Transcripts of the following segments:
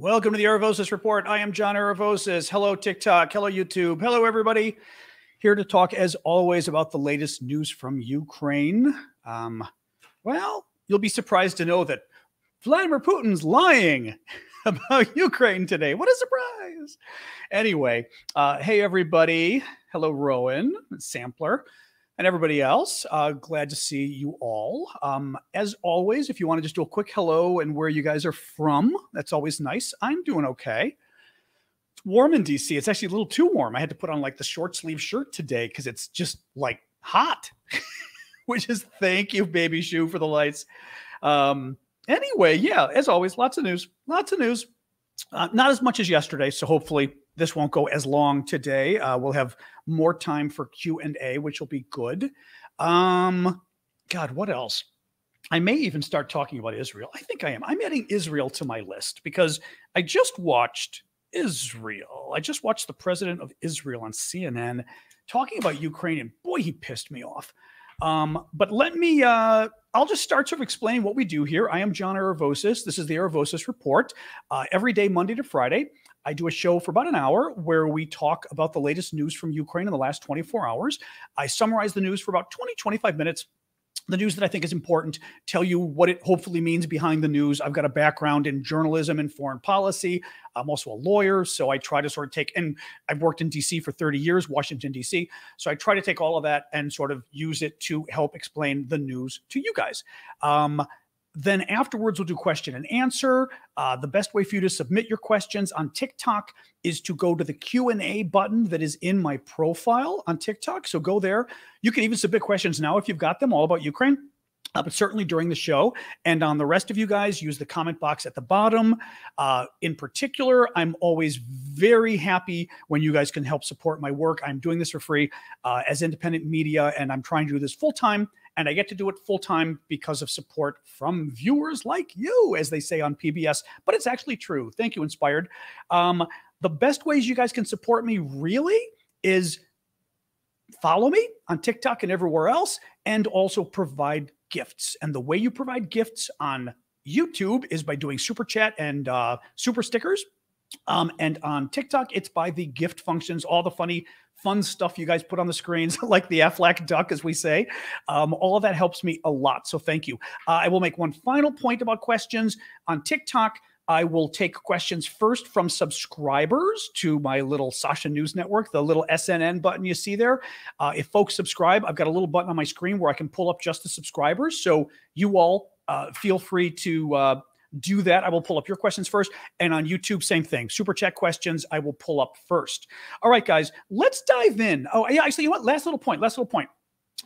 Welcome to the Aravosis Report. I am John Aravosis. Hello, TikTok. Hello, YouTube. Hello, everybody. Here to talk, as always, about the latest news from Ukraine. Well, you'll be surprised to know that Vladimir Putin's lying about Ukraine today. What a surprise. Anyway, hey, everybody. Hello, Rowan, Sampler, and everybody else. Glad to see you all. As always, if you want to just do a quick hello and where you guys are from, that's always nice. I'm doing okay. It's warm in DC. It's actually a little too warm. I had to put on like the short sleeve shirt today because it's just like hot, which is thank you, baby shoe, for the lights. Anyway, yeah, as always, lots of news. Not as much as yesterday, so hopefully this won't go as long today. We'll have more time for Q&A, which will be good. God, what else? I may even start talking about Israel. I think I am. I'm adding Israel to my list because I just watched Israel. I just watched the president of Israel on CNN talking about Ukraine, and boy, he pissed me off. But let me, I'll just start sort of explaining what we do here. I am John Aravosis. This is the Aravosis Report. Every day, Monday to Friday, I do a show for about an hour where we talk about the latest news from Ukraine in the last 24 hours. I summarize the news for about 25 minutes. The news that I think is important, tell you what it hopefully means behind the news. I've got a background in journalism and foreign policy. I'm also a lawyer, so I try to sort of take, and I've worked in DC for 30 years, Washington, DC. So I try to take all of that and sort of use it to help explain the news to you guys. Then afterwards, we'll do question and answer. The best way for you to submit your questions on TikTok is to go to the Q&A button that is in my profile on TikTok. So go there. You can even submit questions now if you've got them all about Ukraine, but certainly during the show. And on the rest of you guys, use the comment box at the bottom. In particular, I'm always very happy when you guys can help support my work. I'm doing this for free as independent media, and I'm trying to do this full time. And I get to do it full time because of support from viewers like you, as they say on PBS. But it's actually true. Thank you, Inspired. The best ways you guys can support me really is follow me on TikTok and everywhere else, and also provide gifts. And the way you provide gifts on YouTube is by doing super chat and super stickers. And on TikTok, it's by the gift functions, all the fun stuff you guys put on the screens, like the Aflac duck, as we say. All of that helps me a lot. So thank you. I will make one final point about questions. On TikTok, I will take questions first from subscribers to my little Sasha News Network, the little SNN button you see there. If folks subscribe, I've got a little button on my screen where I can pull up just the subscribers. So you all feel free to do that. I will pull up your questions first. And on YouTube, same thing. Super chat questions, I will pull up first. All right, guys, let's dive in. Oh, yeah, actually, you know what? Last little point.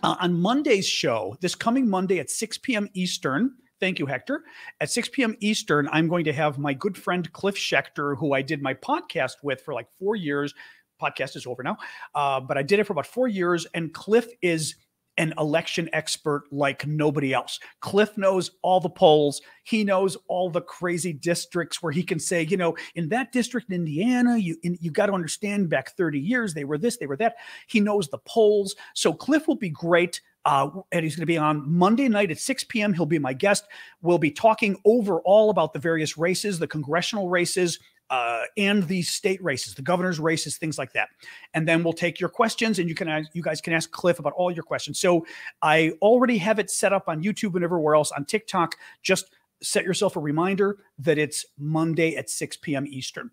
On Monday's show, this coming Monday at 6 p.m. Eastern, thank you, Hector. At 6 p.m. Eastern, I'm going to have my good friend Cliff Schechter, who I did my podcast with for like 4 years. Podcast is over now. But I did it for about 4 years. And Cliff is an election expert like nobody else. Cliff knows all the polls. He knows all the crazy districts where he can say, you know, in that district in Indiana, you got to understand back 30 years, they were this, they were that. He knows the polls. So Cliff will be great. And he's going to be on Monday night at 6 p.m. He'll be my guest. We'll be talking overall about the various races, the congressional races, and the state races, the governor's races, things like that. And then we'll take your questions, and you guys can ask Cliff about all your questions. So I already have it set up on YouTube and everywhere else. On TikTok, just set yourself a reminder that it's Monday at 6 p.m. Eastern.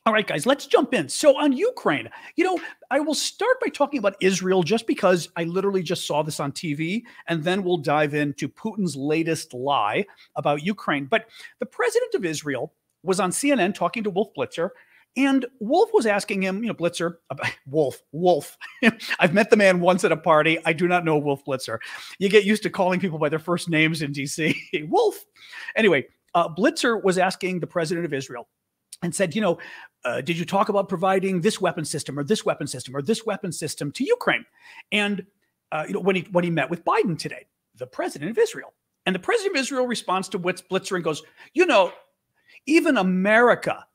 All right, guys, let's jump in. So on Ukraine, you know, I will start by talking about Israel just because I literally just saw this on TV, and then we'll dive into Putin's latest lie about Ukraine. But the president of Israel was on CNN talking to Wolf Blitzer, and Wolf was asking him, you know, Blitzer, Wolf. I've met the man once at a party. I do not know Wolf Blitzer. You get used to calling people by their first names in DC. Wolf. Anyway, Blitzer was asking the president of Israel and said, you know, did you talk about providing this weapon system or this weapon system or this weapon system to Ukraine? And, you know, when he met with Biden today, the president of Israel, and the president of Israel responds to Blitzer and goes, you know, even America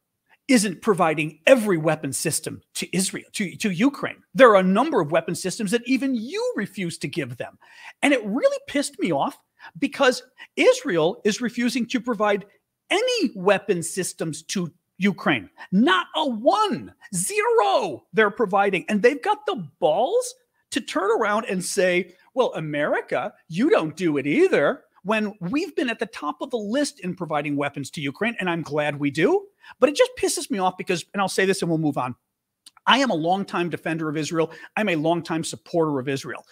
isn't providing every weapon system to Israel, to Ukraine. There are a number of weapon systems that even you refuse to give them. And it really pissed me off because Israel is refusing to provide any weapon systems to Ukraine. Not a one, zero they're providing. And they've got the balls to turn around and say, well, America, you don't do it either, when we've been at the top of the list in providing weapons to Ukraine. And I'm glad we do. But it just pisses me off because, and I'll say this and we'll move on, I am a longtime defender of Israel. I'm a longtime supporter of Israel.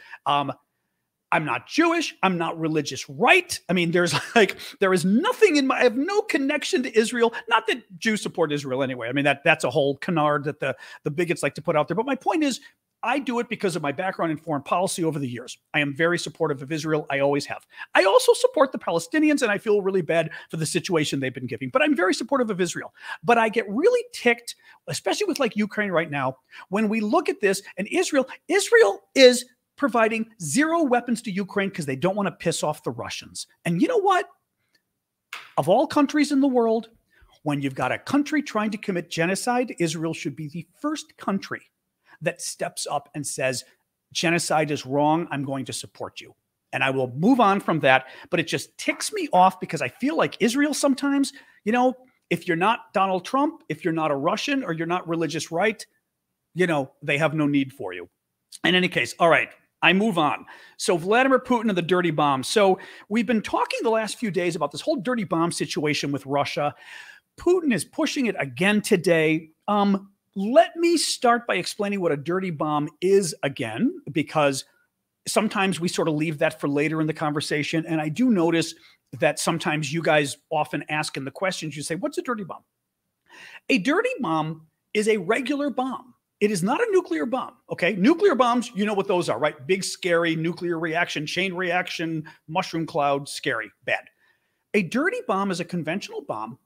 I'm not Jewish. I'm not religious right. I mean, there is nothing in I have no connection to Israel. Not that Jews support Israel anyway. I mean, that's a whole canard that the bigots like to put out there. But my point is, I do it because of my background in foreign policy over the years. I am very supportive of Israel. I always have. I also support the Palestinians, and I feel really bad for the situation they've been giving. But I'm very supportive of Israel. But I get really ticked, especially with like Ukraine right now, when we look at this, and Israel is providing zero weapons to Ukraine because they don't want to piss off the Russians. And you know what? Of all countries in the world, when you've got a country trying to commit genocide, Israel should be the first country that steps up and says, genocide is wrong. I'm going to support you. And I will move on from that. But it just ticks me off because I feel like Israel sometimes, you know, if you're not Donald Trump, if you're not a Russian or you're not religious right, you know, they have no need for you. In any case, all right. I move on. So Vladimir Putin and the dirty bomb. So we've been talking the last few days about this whole dirty bomb situation with Russia. Putin is pushing it again today. Let me start by explaining what a dirty bomb is again, because sometimes we sort of leave that for later in the conversation. And I do notice that sometimes you guys often ask in the questions, you say, what's a dirty bomb? A dirty bomb is a regular bomb. It is not a nuclear bomb, okay? Nuclear bombs, you know what those are, right? Big, scary, nuclear reaction, chain reaction, mushroom cloud, scary, bad. A dirty bomb is a conventional bomb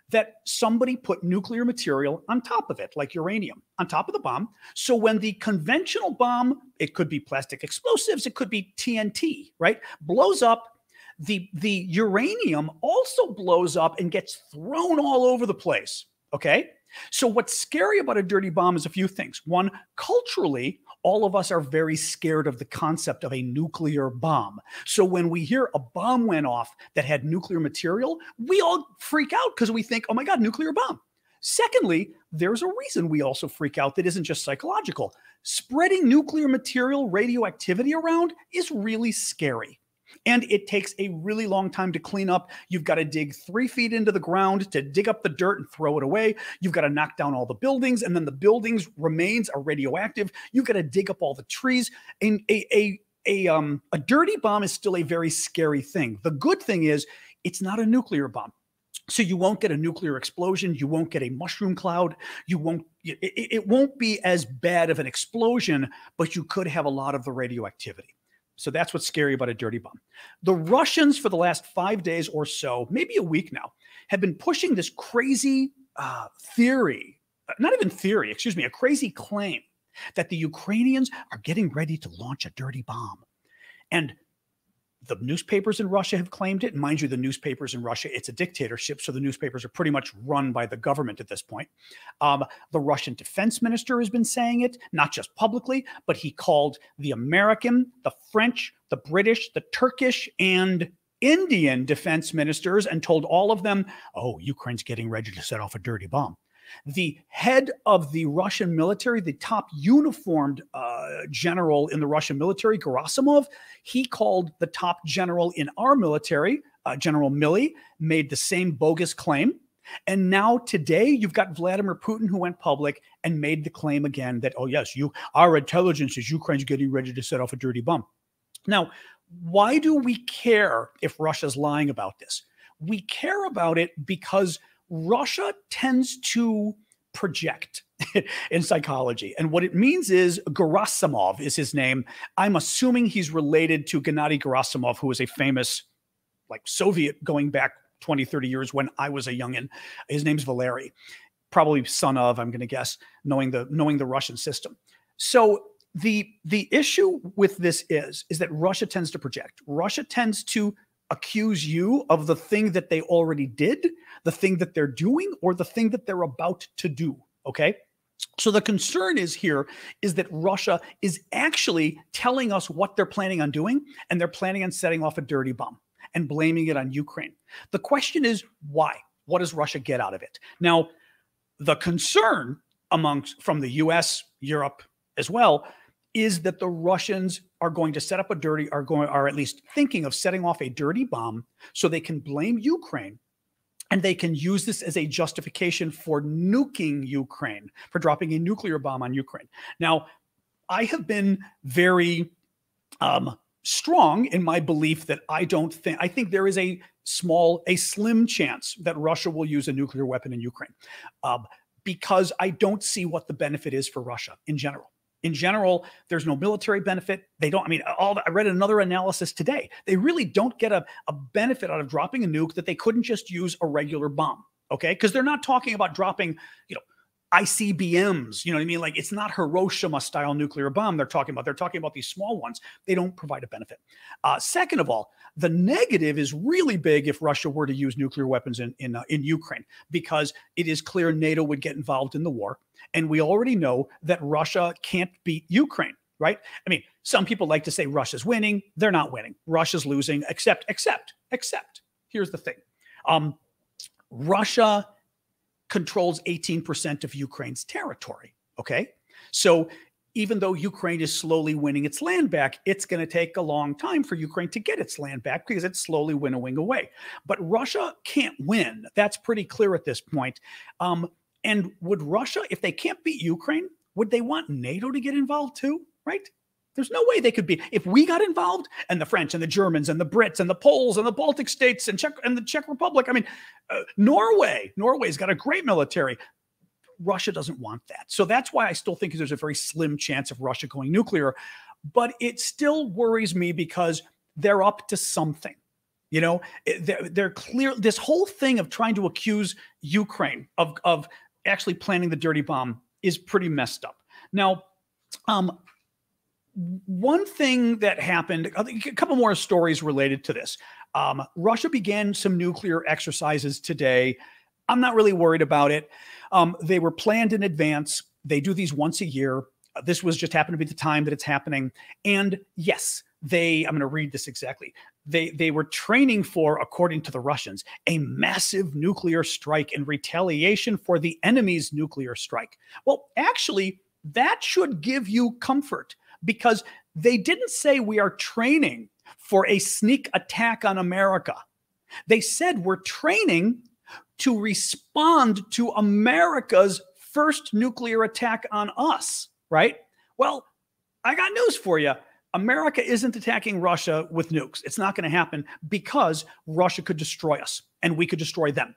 that somebody put nuclear material on top of it, like uranium, on top of the bomb. So when the conventional bomb, it could be plastic explosives, it could be TNT, right? Blows up, the uranium also blows up and gets thrown all over the place, okay? So what's scary about a dirty bomb is a few things. One, culturally, all of us are very scared of the concept of a nuclear bomb. So when we hear a bomb went off that had nuclear material, we all freak out because we think, oh my God, nuclear bomb. Secondly, there's a reason we also freak out that isn't just psychological. Spreading nuclear material, radioactivity around is really scary. And it takes a really long time to clean up. You've got to dig 3 feet into the ground to dig up the dirt and throw it away. You've got to knock down all the buildings, and then the buildings' remains are radioactive. You've got to dig up all the trees. And a dirty bomb is still a very scary thing. The good thing is it's not a nuclear bomb. So you won't get a nuclear explosion. You won't get a mushroom cloud. It won't be as bad of an explosion, but you could have a lot of the radioactivity. So that's what's scary about a dirty bomb. The Russians, for the last 5 days or so, maybe a week now, have been pushing this crazy theory, not even theory, excuse me, a crazy claim that the Ukrainians are getting ready to launch a dirty bomb. And the newspapers in Russia have claimed it. Mind you, the newspapers in Russia, it's a dictatorship, so the newspapers are pretty much run by the government at this point. The Russian defense minister has been saying it, not just publicly, but he called the American, the French, the British, the Turkish, and Indian defense ministers and told all of them, oh, Ukraine's getting ready to set off a dirty bomb. The head of the Russian military, the top uniformed general in the Russian military, Gerasimov, he called the top general in our military, General Milley, made the same bogus claim. And now today, you've got Vladimir Putin, who went public and made the claim again that, oh, yes, our intelligence is Ukraine's getting ready to set off a dirty bomb. Now, why do we care if Russia's lying about this? We care about it because Russia tends to project in psychology. And what it means is Gerasimov is his name. I'm assuming he's related to Gennady Gerasimov, who was a famous Soviet going back 20, 30 years when I was a youngin. His name's Valery, probably son of, I'm going to guess, knowing the Russian system. So the issue with this is that Russia tends to project. Russia tends to accuse you of the thing that they already did, the thing that they're doing, or the thing that they're about to do, okay? So the concern is that Russia is actually telling us what they're planning on doing, and they're planning on setting off a dirty bomb and blaming it on Ukraine. The question is, why? What does Russia get out of it? Now, the concern from the US, Europe as well, is that the Russians are going to set up are at least thinking of setting off a dirty bomb so they can blame Ukraine. And they can use this as a justification for nuking Ukraine, for dropping a nuclear bomb on Ukraine. Now, I have been very strong in my belief that I think there is a slim chance that Russia will use a nuclear weapon in Ukraine, because I don't see what the benefit is for Russia in general. In general, there's no military benefit. I read another analysis today. They really don't get a benefit out of dropping a nuke that they couldn't just use a regular bomb, okay? Because they're not talking about dropping, ICBMs, you know what I mean? Like, it's not Hiroshima-style nuclear bomb they're talking about these small ones. They don't provide a benefit. Second of all, the negative is really big if Russia were to use nuclear weapons in Ukraine, because it is clear NATO would get involved in the war. And we already know that Russia can't beat Ukraine, right? I mean, some people like to say Russia's winning. They're not winning. Russia's losing, except, here's the thing. Russia controls 18% of Ukraine's territory, okay? So even though Ukraine is slowly winning its land back, it's going to take a long time for Ukraine to get its land back because it's slowly winnowing away. But Russia can't win. That's pretty clear at this point. And would Russia, if they can't beat Ukraine, would they want NATO to get involved too, right? There's no way they could be. If we got involved, and the French and the Germans and the Brits and the Poles and the Baltic states and the Czech Republic, Norway's got a great military. Russia doesn't want that. So that's why I still think there's a very slim chance of Russia going nuclear. But it still worries me because they're up to something. They're clear. This whole thing of trying to accuse Ukraine of actually planning the dirty bomb is pretty messed up. Now, one thing that happened, a couple more stories related to this. Russia began some nuclear exercises today. I'm not really worried about it. They were planned in advance. They do these once a year. This was just happened to be the time that it's happening. And yes, I'm going to read this exactly. They were training for, according to the Russians, a massive nuclear strike in retaliation for the enemy's nuclear strike. Well, actually, that should give you comfort, because they didn't say we are training for a sneak attack on America. They said we're training to respond to America's first nuclear attack on us, right? Well, I got news for you. America isn't attacking Russia with nukes. It's not going to happen, because Russia could destroy us and we could destroy them.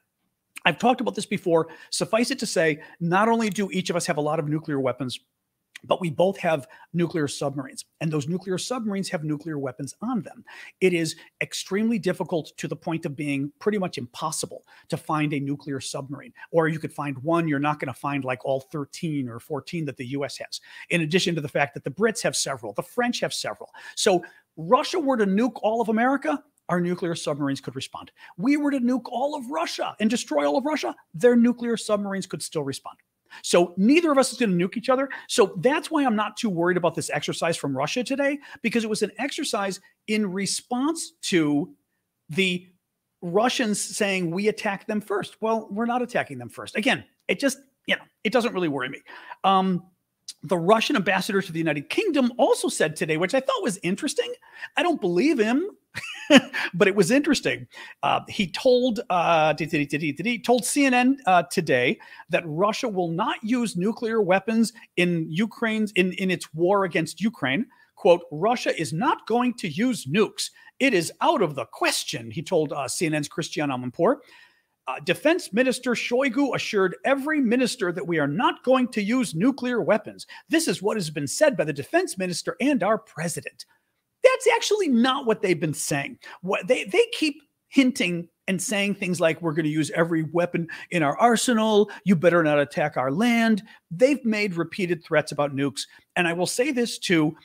I've talked about this before. Suffice it to say, not only do each of us have a lot of nuclear weapons, but we both have nuclear submarines, and those nuclear submarines have nuclear weapons on them. It is extremely difficult, to the point of being pretty much impossible, to find a nuclear submarine. Or you could find one, you're not going to find like all 13 or 14 that the US has. In addition to the fact that the Brits have several, the French have several. So Russia were to nuke all of America, our nuclear submarines could respond. We were to nuke all of Russia and destroy all of Russia, their nuclear submarines could still respond. So neither of us is going to nuke each other. So that's why I'm not too worried about this exercise from Russia today, because it was an exercise in response to the Russians saying we attacked them first. Well, we're not attacking them first. Again, it just, it doesn't really worry me. The Russian ambassador to the United Kingdom also said today, which I thought was interesting. I don't believe him, but it was interesting. He told CNN today that Russia will not use nuclear weapons in its war against Ukraine. Quote, Russia is not going to use nukes. It is out of the question, he told CNN's Christiane Amanpour. Defense Minister Shoigu assured every minister that we are not going to use nuclear weapons. This is what has been said by the defense minister and our president. That's actually not what they've been saying. What they keep hinting and saying things like, we're going to use every weapon in our arsenal. You better not attack our land. They've made repeated threats about nukes. And I will say this too,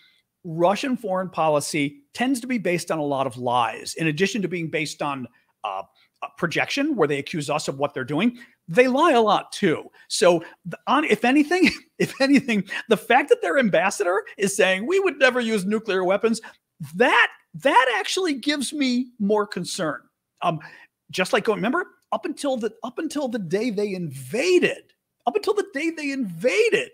Russian foreign policy tends to be based on a lot of lies. In addition to being based on projection, where they accuse us of what they're doing, they lie a lot too. So if anything, the fact that their ambassador is saying we would never use nuclear weapons, that actually gives me more concern. Just like remember, up until the day they invaded, up until the day they invaded.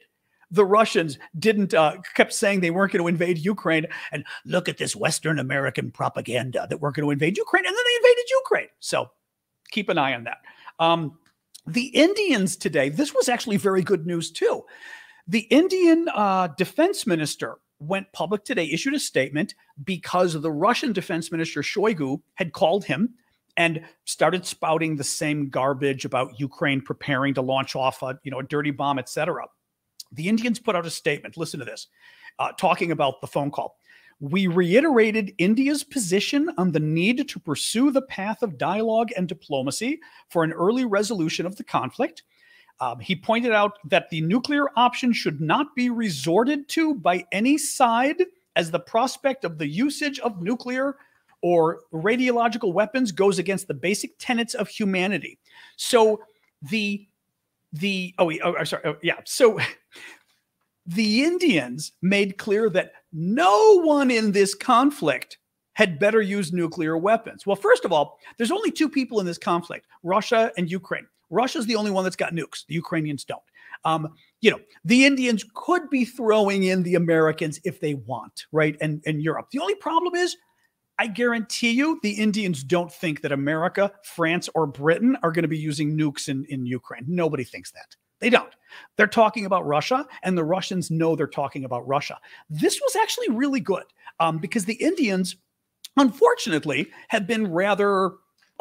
The Russians didn't kept saying they weren't going to invade Ukraine, and look at this Western American propaganda that we're going to invade Ukraine, and then they invaded Ukraine. So keep an eye on that. The Indians today, this was actually very good news too. The Indian defense minister went public today, issued a statement because the Russian defense minister Shoigu had called him and started spouting the same garbage about Ukraine preparing to launch off a dirty bomb, etc. The Indians put out a statement. Listen to this, talking about the phone call. We reiterated India's position on the need to pursue the path of dialogue and diplomacy for an early resolution of the conflict. He pointed out that the nuclear option should not be resorted to by any side, as the prospect of the usage of nuclear or radiological weapons goes against the basic tenets of humanity. So So the Indians made clear that no one in this conflict had better use nuclear weapons. Well, first of all, there's only two people in this conflict, Russia and Ukraine. Russia's the only one that's got nukes. The Ukrainians don't. The Indians could be throwing in the Americans if they want, right? And Europe. The only problem is, I guarantee you the Indians don't think that America, France, or Britain are going to be using nukes in Ukraine. Nobody thinks that. They don't. They're talking about Russia, and the Russians know they're talking about Russia. This was actually really good because the Indians, unfortunately, have been rather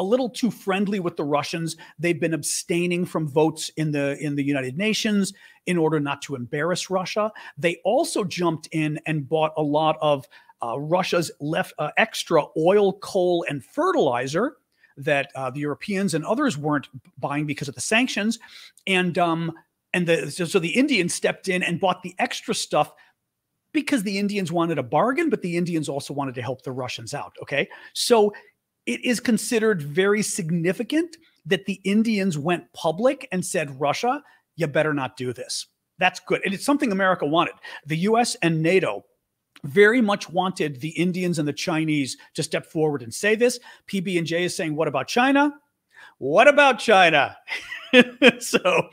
a little too friendly with the Russians. They've been abstaining from votes in the United Nations in order not to embarrass Russia. They also jumped in and bought a lot of Russia's extra oil, coal, and fertilizer that the Europeans and others weren't buying because of the sanctions. So the Indians stepped in and bought the extra stuff because the Indians wanted a bargain, but the Indians also wanted to help the Russians out, okay? So it is considered very significant that the Indians went public and said, Russia, you better not do this. That's good. And it's something America wanted. The US and NATO very much wanted the Indians and the Chinese to step forward and say this. PB&J is saying, what about China? What about China? So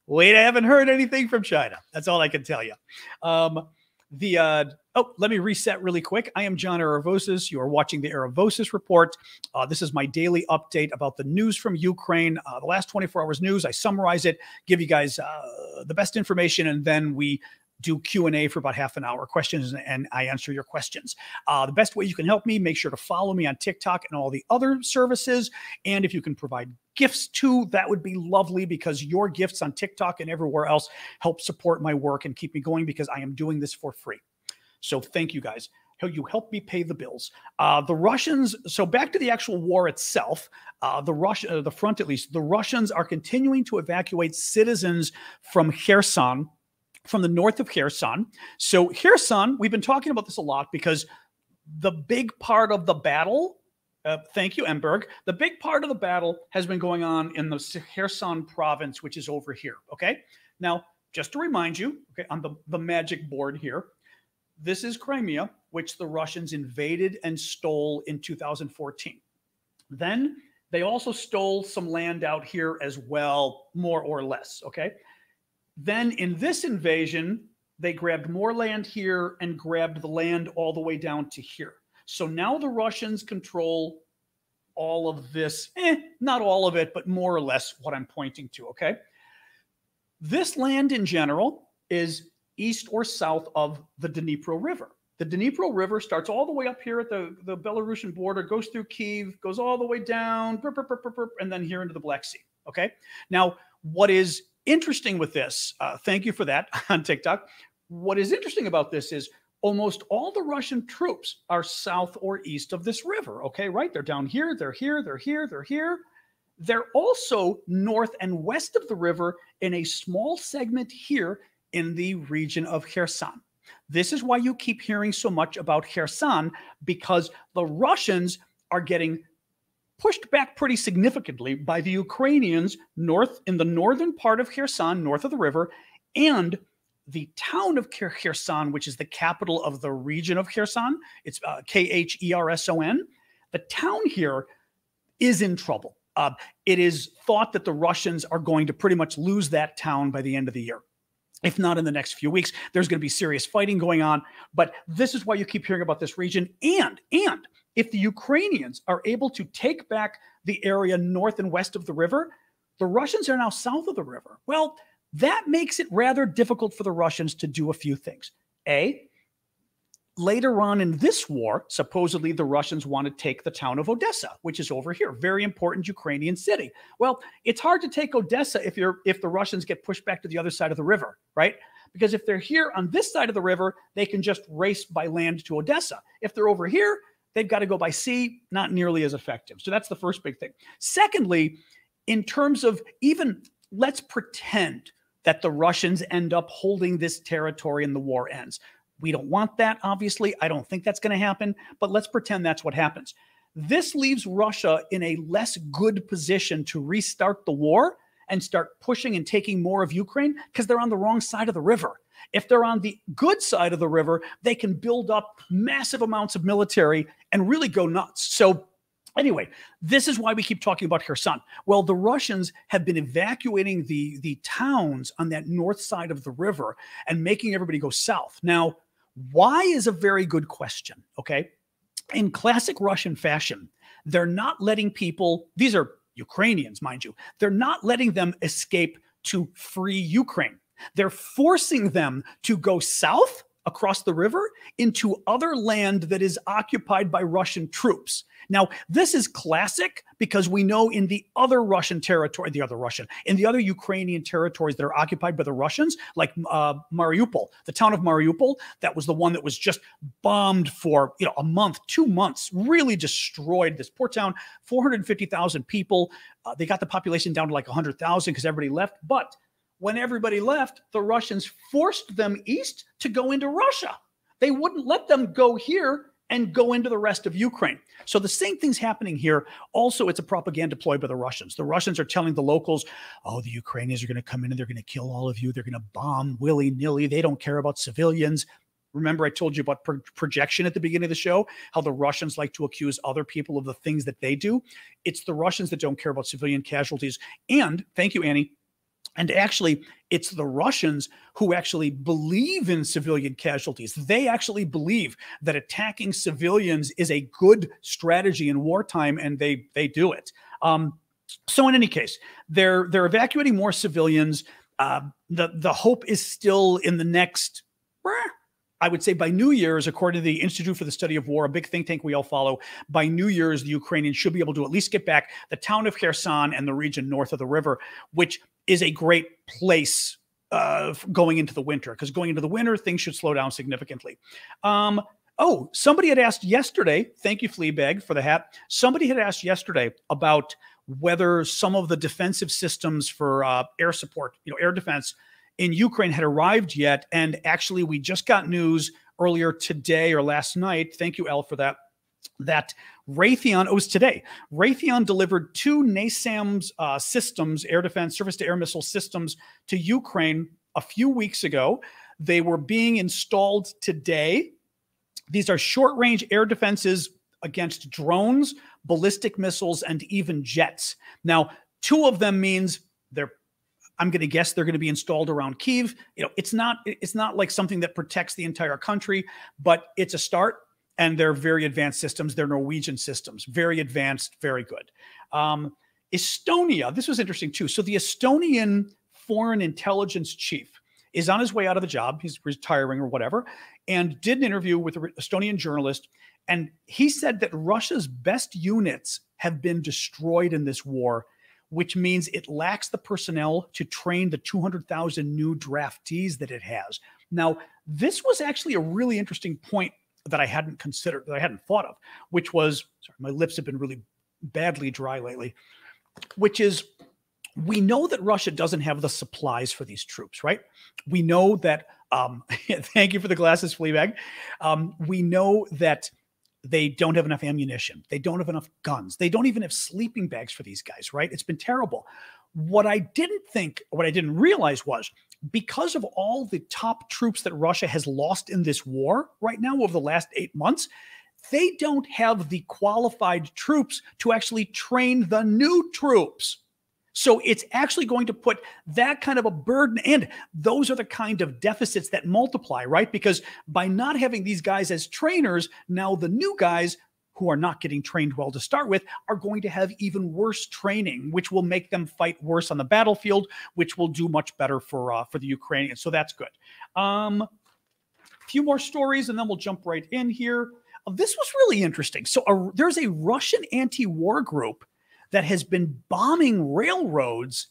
we haven't heard anything from China. That's all I can tell you. Let me reset really quick. I am John Aravosis. You are watching the Aravosis Report. This is my daily update about the news from Ukraine. The last 24 hours news. I summarize it, give you guys the best information, and then we do Q&A for about half an hour, questions, and I answer your questions. The best way you can help me, make sure to follow me on TikTok and all the other services. And if you can provide gifts too, that would be lovely, because your gifts on TikTok and everywhere else help support my work and keep me going, because I am doing this for free. So thank you guys. You help me pay the bills. The Russians, so back to the actual war itself, the front at least, the Russians are continuing to evacuate citizens from Kherson, from the north of Kherson. So Kherson, we've been talking about this a lot because the big part of the battle, thank you, Emberg, the big part of the battle has been going on in the Kherson province, which is over here, okay? Now, just to remind you, okay, on the magic board here, this is Crimea, which the Russians invaded and stole in 2014. Then they also stole some land out here as well, more or less, okay? Then in this invasion, they grabbed more land here and grabbed the land all the way down to here. So now the Russians control all of this, not all of it, but more or less what I'm pointing to, okay? This land in general is east or south of the Dnipro River. The Dnipro River starts all the way up here at the Belarusian border, goes through Kyiv, goes all the way down, and then here into the Black Sea, okay? Now, what is interesting with this, thank you for that on TikTok. What is interesting about this is almost all the Russian troops are south or east of this river, okay, right? They're down here, they're here, they're here, they're here. They're also north and west of the river in a small segment here in the region of Kherson. This is why you keep hearing so much about Kherson, because the Russians are getting pushed back pretty significantly by the Ukrainians in the northern part of Kherson, north of the river, and the town of Kherson, which is the capital of the region of Kherson. It's Kherson. The town here is in trouble. It is thought that the Russians are going to pretty much lose that town by the end of the year. If not in the next few weeks, there's going to be serious fighting going on. But this is why you keep hearing about this region. And if the Ukrainians are able to take back the area north and west of the river, the Russians are now south of the river. Well, that makes it rather difficult for the Russians to do a few things. Later on in this war, supposedly the Russians want to take the town of Odessa, which is over here, very important Ukrainian city. Well, it's hard to take Odessa if the Russians get pushed back to the other side of the river, right? Because if they're here on this side of the river, they can just race by land to Odessa. If they're over here, they've got to go by sea, not nearly as effective. So that's the first big thing. Secondly, in terms of even, let's pretend that the Russians end up holding this territory and the war ends. We don't want that, obviously. I don't think that's going to happen, but let's pretend that's what happens. This leaves Russia in a less good position to restart the war and start pushing and taking more of Ukraine because they're on the wrong side of the river. If they're on the good side of the river, they can build up massive amounts of military and really go nuts. So anyway, this is why we keep talking about Kherson. Well, the Russians have been evacuating the towns on that north side of the river and making everybody go south. Now, why is a very good question, okay? In classic Russian fashion, they're not letting people, these are Ukrainians, mind you, they're not letting them escape to free Ukraine. They're forcing them to go south across the river into other land that is occupied by Russian troops. Now, this is classic because we know in the other Russian territory, in the other Ukrainian territories that are occupied by the Russians, like Mariupol, the town of Mariupol, that was the one that was just bombed for a month, 2 months, really destroyed this poor town, 450,000 people. They got the population down to like 100,000 because everybody left. But when everybody left, the Russians forced them east to go into Russia. They wouldn't let them go here and go into the rest of Ukraine. So the same thing's happening here. Also, it's a propaganda ploy by the Russians. The Russians are telling the locals, oh, the Ukrainians are going to come in and they're going to kill all of you. They're going to bomb willy-nilly. They don't care about civilians. Remember I told you about projection at the beginning of the show, how the Russians like to accuse other people of the things that they do. It's the Russians that don't care about civilian casualties. And, thank you, Annie, and actually, it's the Russians who actually believe in civilian casualties. They actually believe that attacking civilians is a good strategy in wartime, and they do it. So in any case, they're evacuating more civilians. The hope is still in the next, I would say by New Year's, according to the Institute for the Study of War, a big think tank we all follow, by New Year's, the Ukrainians should be able to at least get back the town of Kherson and the region north of the river, which is a great place going into the winter, because going into the winter, things should slow down significantly. Oh, somebody had asked yesterday, thank you, Fleabag, for the hat. Somebody had asked yesterday about whether some of the defensive systems for air support, air defense in Ukraine had arrived yet. And actually, we just got news earlier today or last night. Thank you, Elle, for that. That Raytheon, it was today, Raytheon delivered 2 NASAMS systems, air defense, surface-to-air missile systems, to Ukraine a few weeks ago. They were being installed today. These are short-range air defenses against drones, ballistic missiles, and even jets. Now, 2 of them means I'm going to guess they're going to be installed around Kyiv. It's not like something that protects the entire country, but it's a start. And they're very advanced systems. They're Norwegian systems, very advanced, very good. Estonia, this was interesting too. So the Estonian foreign intelligence chief is on his way out of the job. He's retiring or whatever, and did an interview with an Estonian journalist. And he said that Russia's best units have been destroyed in this war, which means it lacks the personnel to train the 200,000 new draftees that it has. Now, this was actually a really interesting point that I hadn't considered, that I hadn't thought of, which was, sorry, my lips have been really badly dry lately, which is, we know that Russia doesn't have the supplies for these troops, right? We know that, thank you for the glasses, Fleabag. We know that they don't have enough ammunition. They don't have enough guns. They don't even have sleeping bags for these guys, right? It's been terrible. What I didn't realize was, because of all the top troops that Russia has lost in this war right now over the last 8 months, they don't have the qualified troops to actually train the new troops. So it's actually going to put that kind of a burden, and those are the kind of deficits that multiply, right? Because by not having these guys as trainers, now the new guys who are not getting trained well to start with are going to have even worse training, which will make them fight worse on the battlefield, which will do much better for the Ukrainians. So that's good. A few more stories, and then we'll jump right in here. This was really interesting. So there's a Russian anti-war group that has been bombing railroads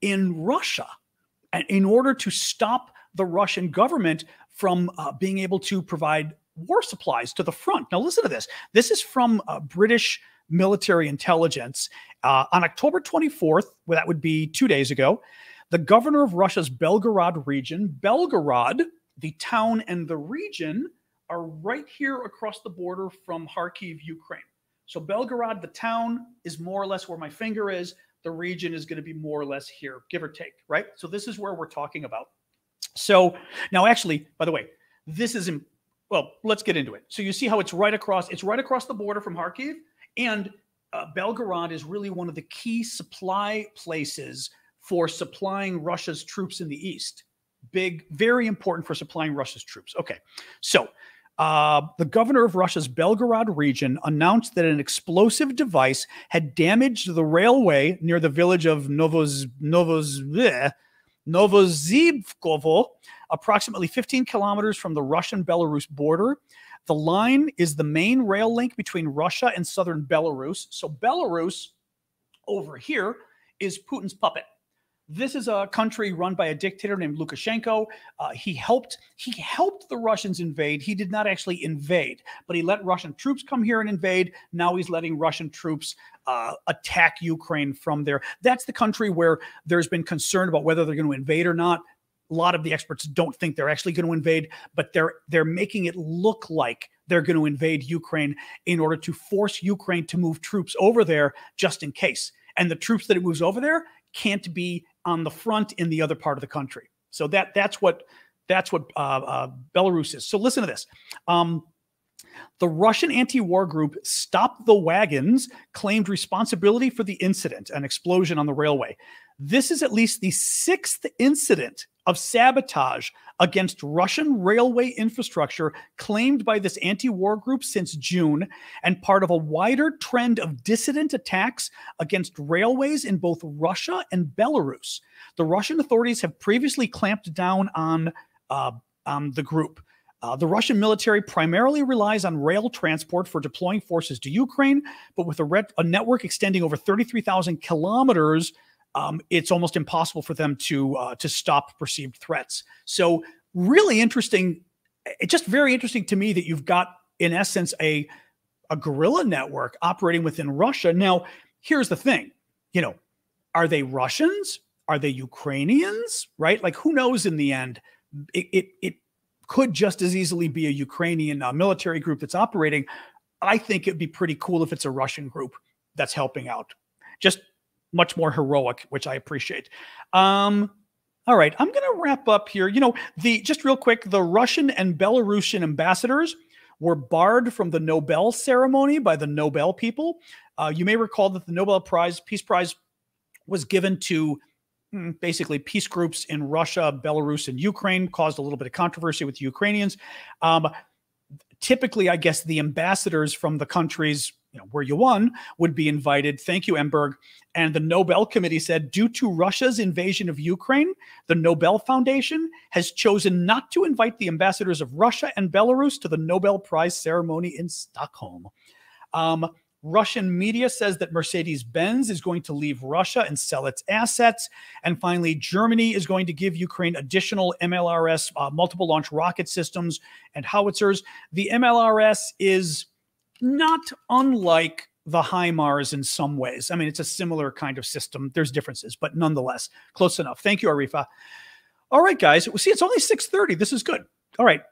in Russia in order to stop the Russian government from being able to provide war supplies to the front. Now, listen to this. This is from British military intelligence. On October 24th, well, that would be 2 days ago, the governor of Russia's Belgorod region, Belgorod, the town and the region are right here across the border from Kharkiv, Ukraine. So Belgorod, the town, is more or less where my finger is. The region is going to be more or less here, give or take, right? So this is where we're talking about. So now, actually, by the way, this is, well, let's get into it. So you see how it's right across the border from Kharkiv, and Belgorod is really one of the key supply places for supplying Russia's troops in the east. Big, very important for supplying Russia's troops. Okay, so the governor of Russia's Belgorod region announced that an explosive device had damaged the railway near the village of Novozhivkovo, approximately 15 kilometers from the Russian-Belarus border. The line is the main rail link between Russia and southern Belarus. So Belarus over here is Putin's puppet. This is a country run by a dictator named Lukashenko. He helped the Russians invade. He did not actually invade, but he let Russian troops come here and invade. Now he's letting Russian troops attack Ukraine from there. That's the country where there's been concern about whether they're going to invade or not. A lot of the experts don't think they're actually going to invade, but they're making it look like they're going to invade Ukraine in order to force Ukraine to move troops over there just in case. And the troops that it moves over there can't be on the front in the other part of the country. So that's what Belarus is. So listen to this. The Russian anti-war group Stop the Wagons claimed responsibility for the incident, an explosion on the railway. This is at least the 6th incident of sabotage against Russian railway infrastructure claimed by this anti-war group since June, and part of a wider trend of dissident attacks against railways in both Russia and Belarus. The Russian authorities have previously clamped down on the group. The Russian military primarily relies on rail transport for deploying forces to Ukraine, but with a network extending over 33,000 kilometers, it's almost impossible for them to stop perceived threats. So really interesting. It's just very interesting to me that you've got, in essence, a guerrilla network operating within Russia. Now, here's the thing. Are they Russians? Are they Ukrainians? Right? Like, who knows in the end? It could just as easily be a Ukrainian military group that's operating. I think it'd be pretty cool if it's a Russian group that's helping out. Just much more heroic, which I appreciate. All right, I'm going to wrap up here. Just real quick, the Russian and Belarusian ambassadors were barred from the Nobel ceremony by the Nobel people. You may recall that the Nobel Peace Prize was given to basically peace groups in Russia, Belarus, and Ukraine, caused a little bit of controversy with the Ukrainians. Typically, I guess the ambassadors from the countries where you won would be invited. Thank you, Emberg. And the Nobel Committee said, due to Russia's invasion of Ukraine, the Nobel Foundation has chosen not to invite the ambassadors of Russia and Belarus to the Nobel Prize ceremony in Stockholm. Russian media says that Mercedes-Benz is going to leave Russia and sell its assets. And finally, Germany is going to give Ukraine additional MLRS multiple launch rocket systems and howitzers. The MLRS is not unlike the HIMARS in some ways. I mean, it's a similar kind of system. There's differences, but nonetheless, close enough. Thank you, Arifa. All right, guys. See, it's only 6:30. This is good. All right.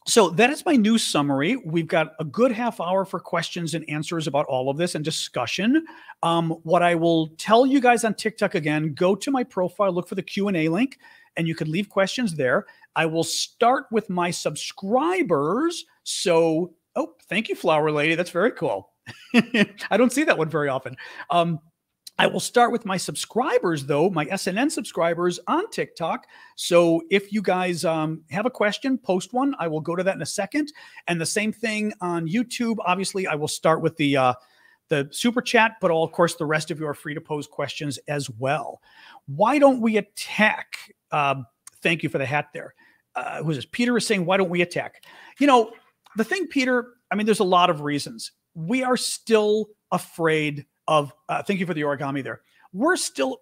So that is my news summary. We've got a good half hour for questions and answers about all of this and discussion. What I will tell you guys on TikTok again, go to my profile, look for the Q&A link, and you can leave questions there. I will start with my subscribers. So Oh, thank you, Flower Lady. That's very cool. I don't see that one very often. I will start with my subscribers, though, my SNN subscribers on TikTok. So if you guys have a question, post one. I will go to that in a second. And the same thing on YouTube. Obviously, I will start with the super chat, but of course, the rest of you are free to pose questions as well. Why don't we attack? Thank you for the hat there. Who's this? Peter is saying, why don't we attack? You know, the thing, Peter, I mean, there's a lot of reasons. We are still afraid of, thank you for the origami there. We're still,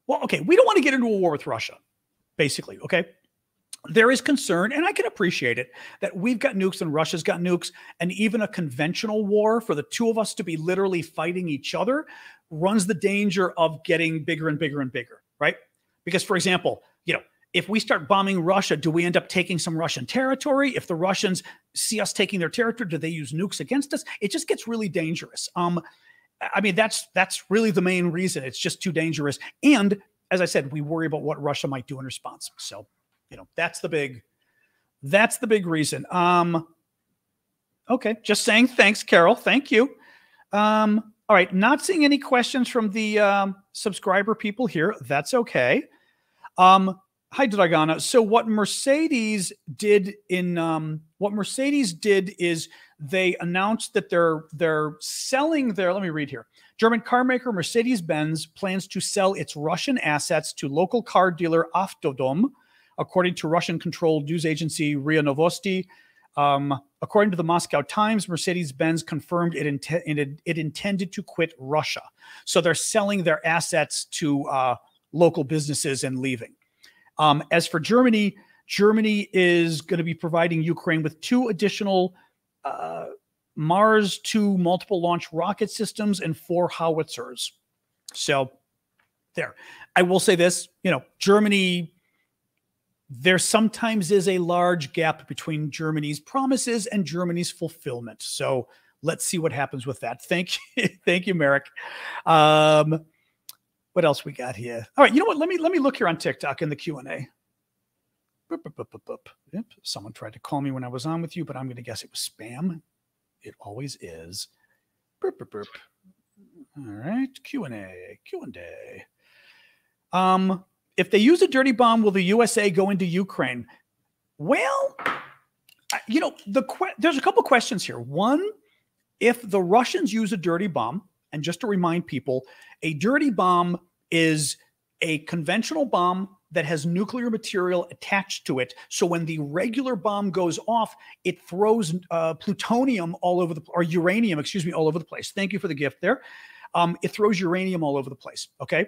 well, okay, we don't want to get into a war with Russia, basically, okay? There is concern, and I can appreciate it, that we've got nukes and Russia's got nukes, and even a conventional war for the two of us to be literally fighting each other runs the danger of getting bigger and bigger and bigger, right? Because, for example, you know, if we start bombing Russia, do we end up taking some Russian territory? If the Russians see us taking their territory, do they use nukes against us? It just gets really dangerous. I mean, that's really the main reason. It's just too dangerous. And as I said, we worry about what Russia might do in response. So, you know, that's the big reason. Okay, just saying thanks, Carol. Thank you. All right, not seeing any questions from the subscriber people here. That's okay. Hi, Dragana. So what Mercedes did is they announced that they're selling their, let me read here. German car maker Mercedes-Benz plans to sell its Russian assets to local car dealer Avtodom, according to Russian-controlled news agency RIA Novosti. According to the Moscow Times, Mercedes-Benz confirmed it intended to quit Russia. So they're selling their assets to local businesses and leaving. As for Germany, Germany is going to be providing Ukraine with 2 additional Mars 2 multiple launch rocket systems and 4 howitzers. So there. I will say this, you know, Germany, there sometimes is a large gap between Germany's promises and Germany's fulfillment. So let's see what happens with that. Thank you. Thank you, Merrick. What else we got here? All right, you know what? Let me look here on TikTok in the Q&A. Yep, someone tried to call me when I was on with you, but I'm going to guess it was spam. It always is. All right, Q&A. If they use a dirty bomb, will the USA go into Ukraine? Well, you know, there's a couple questions here. One, if the Russians use a dirty bomb, and just to remind people, a dirty bomb is a conventional bomb that has nuclear material attached to it. So when the regular bomb goes off, it throws plutonium all over or uranium, all over the place. Thank you for the gift there. It throws uranium all over the place. Okay.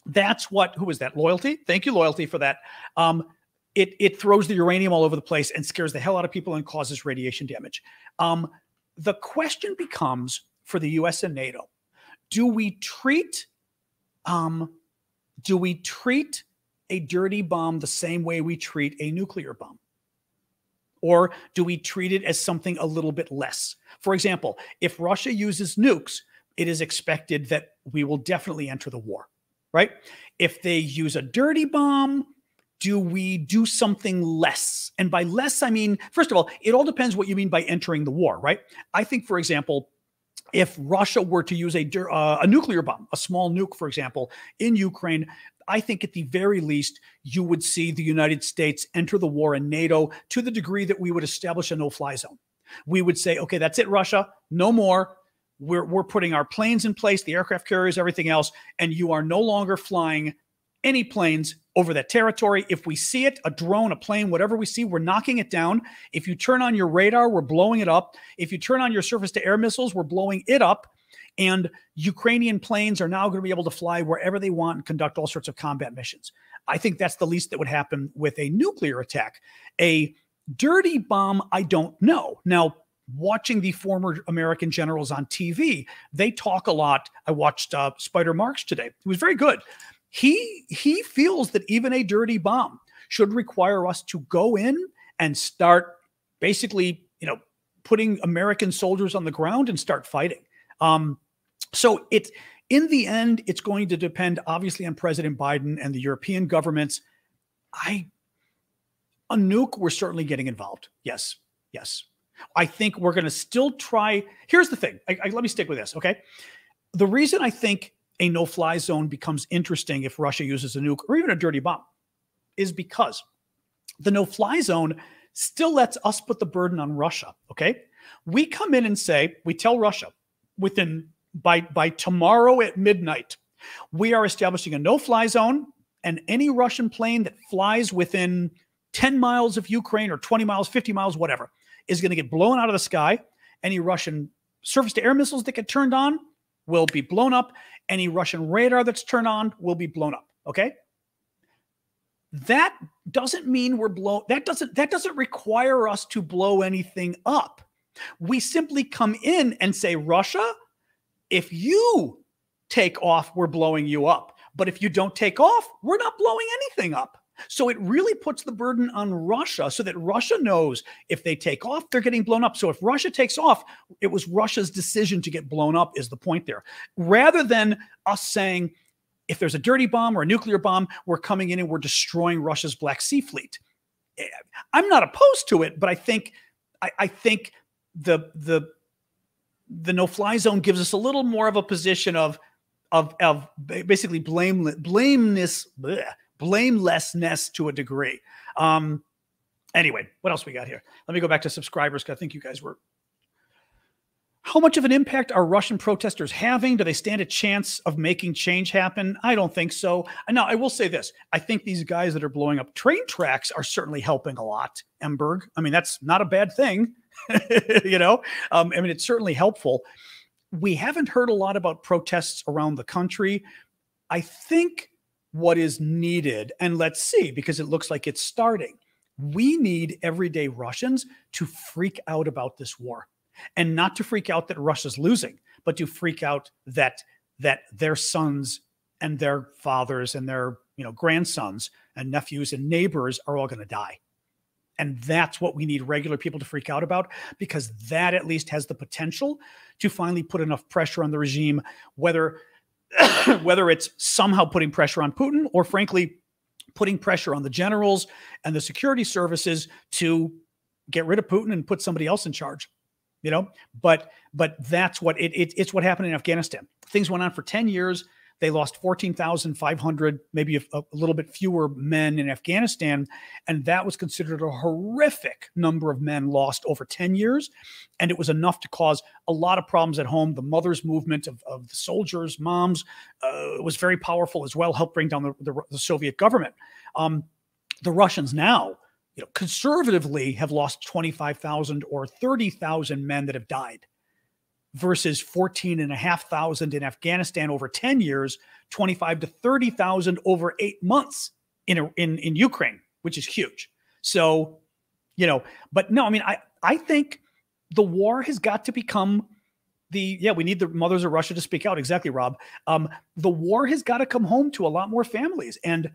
That's what, who was that? Loyalty. Thank you, Loyalty, for that. It throws the uranium all over the place and scares the hell out of people and causes radiation damage. The question becomes for the US and NATO, do we treat a dirty bomb the same way we treat a nuclear bomb? Or do we treat it as something a little bit less? For example, if Russia uses nukes, it is expected that we will definitely enter the war, right? If they use a dirty bomb, do we do something less? And by less, I mean, first of all, it all depends what you mean by entering the war, right? I think, for example, if Russia were to use a nuclear bomb, a small nuke, for example, in Ukraine, I think at the very least, you would see the United States enter the war in NATO to the degree that we would establish a no-fly zone. We would say, okay, that's it, Russia, no more. We're putting our planes in place, the aircraft carriers, everything else, and you are no longer flying any planes over that territory. If we see it, a drone, a plane, whatever we see, we're knocking it down. If you turn on your radar, we're blowing it up. If you turn on your surface-to-air missiles, we're blowing it up. And Ukrainian planes are now going to be able to fly wherever they want and conduct all sorts of combat missions. I think that's the least that would happen with a nuclear attack. A dirty bomb, I don't know. Now, watching the former American generals on TV, they talk a lot. I watched Spider Marks today. It was very good. He feels that even a dirty bomb should require us to go in and start basically, you know, putting American soldiers on the ground and start fighting. So in the end, it's going to depend obviously on President Biden and the European governments. A nuke, we're certainly getting involved. Yes. I think we're going to still try. Here's the thing. Let me stick with this, okay? The reason I think a no-fly zone becomes interesting if Russia uses a nuke or even a dirty bomb is because the no-fly zone still lets us put the burden on Russia, okay? We come in and say, we tell Russia by tomorrow at midnight, we are establishing a no-fly zone, and any Russian plane that flies within 10 miles of Ukraine or 20 miles, 50 miles, whatever, is going to get blown out of the sky. Any Russian surface-to-air missiles that get turned on will be blown up. Any Russian radar that's turned on will be blown up, okay? That doesn't mean we're blown. That doesn't require us to blow anything up. We simply come in and say, Russia, if you take off, we're blowing you up. But if you don't take off, we're not blowing anything up. So it really puts the burden on Russia so that Russia knows if they take off, they're getting blown up. So if Russia takes off, it was Russia's decision to get blown up is the point there. Rather than us saying, if there's a dirty bomb or a nuclear bomb, we're coming in and we're destroying Russia's Black Sea fleet. I'm not opposed to it, but I think the no-fly zone gives us a little more of a position of basically blamelessness to a degree. Anyway, what else we got here? Let me go back to subscribers because I think you guys were. How much of an impact are Russian protesters having? Do they stand a chance of making change happen? I don't think so. Now, I will say this. I think these guys that are blowing up train tracks are certainly helping a lot, Emberg. I mean, that's not a bad thing. You know, I mean, it's certainly helpful. We haven't heard a lot about protests around the country. I think what is needed, and let's see, because it looks like it's starting, we need everyday Russians to freak out about this war. And not to freak out that Russia's losing, but to freak out that their sons and their fathers and their grandsons and nephews and neighbors are all going to die. And that's what we need regular people to freak out about, because that at least has the potential to finally put enough pressure on the regime, whether it's somehow putting pressure on Putin or frankly putting pressure on the generals and the security services to get rid of Putin and put somebody else in charge. But that's what it's what happened in Afghanistan. Things went on for 10 years. They lost 14,500, maybe a little bit fewer men in Afghanistan. And that was considered a horrific number of men lost over 10 years. And it was enough to cause a lot of problems at home. The mothers' movement of the soldiers, moms, was very powerful as well, helped bring down the Soviet government. The Russians now, conservatively have lost 25,000 or 30,000 men that have died versus 14,500 in Afghanistan over 10 years, 25 to 30,000 over 8 months in Ukraine, which is huge. So, but no, I mean, I think the war has got to become we need the mothers of Russia to speak out. Exactly, Rob. The war has got to come home to a lot more families. And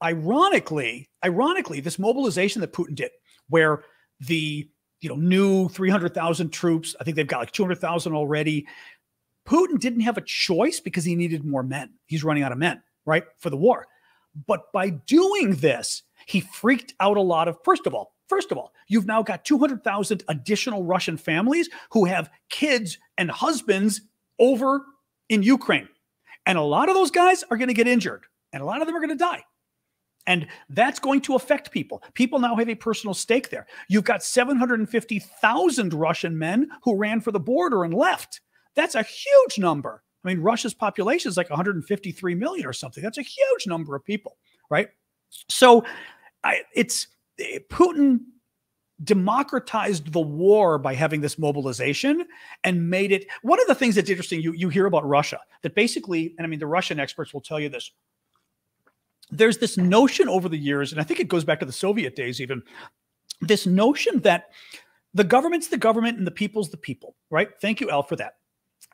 ironically, this mobilization that Putin did, where the new 300,000 troops, I think they've got like 200,000 already. Putin didn't have a choice because he needed more men. He's running out of men, right, for the war. But by doing this, he freaked out a lot of. First of all, you've now got 200,000 additional Russian families who have kids and husbands over in Ukraine, and a lot of those guys are going to get injured, and a lot of them are going to die. And that's going to affect people. People now have a personal stake there. You've got 750,000 Russian men who ran for the border and left. That's a huge number. I mean, Russia's population is like 153 million or something. That's a huge number of people, right? So Putin democratized the war by having this mobilization and made it. One of the things that's interesting, you hear about Russia, that basically, and I mean, the Russian experts will tell you this, there's this notion over the years, and I think it goes back to the Soviet days even, this notion that the government's the government and the people's the people, right? Thank you, Al, for that.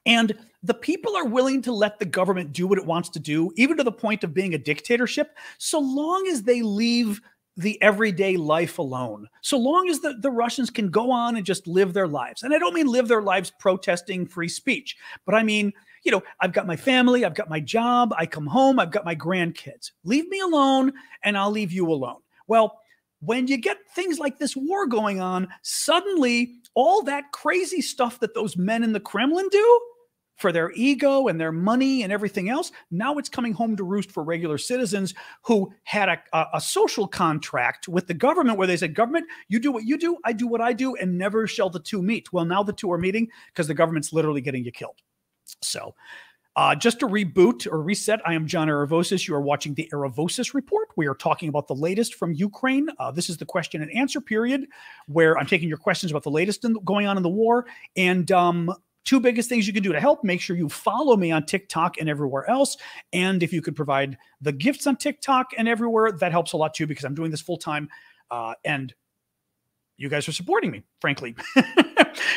And the people are willing to let the government do what it wants to do, even to the point of being a dictatorship, so long as they leave the everyday life alone, so long as the Russians can go on and just live their lives. And I don't mean live their lives protesting free speech, but I mean, I've got my family, I've got my job, I come home, I've got my grandkids. Leave me alone and I'll leave you alone. Well, when you get things like this war going on, suddenly all that crazy stuff that those men in the Kremlin do for their ego and their money and everything else, now it's coming home to roost for regular citizens who had a social contract with the government where they said, government, you do what you do, I do what I do, and never shall the two meet. Well, now the two are meeting because the government's literally getting you killed. So just to reboot or reset, I am John Aravosis. You are watching the Aravosis Report. We are talking about the latest from Ukraine. This is the question and answer period where I'm taking your questions about the latest going on in the war. And two biggest things you can do to help: make sure you follow me on TikTok and everywhere else. And if you could provide the gifts on TikTok and everywhere, that helps a lot too, because I'm doing this full time. And you guys are supporting me, frankly.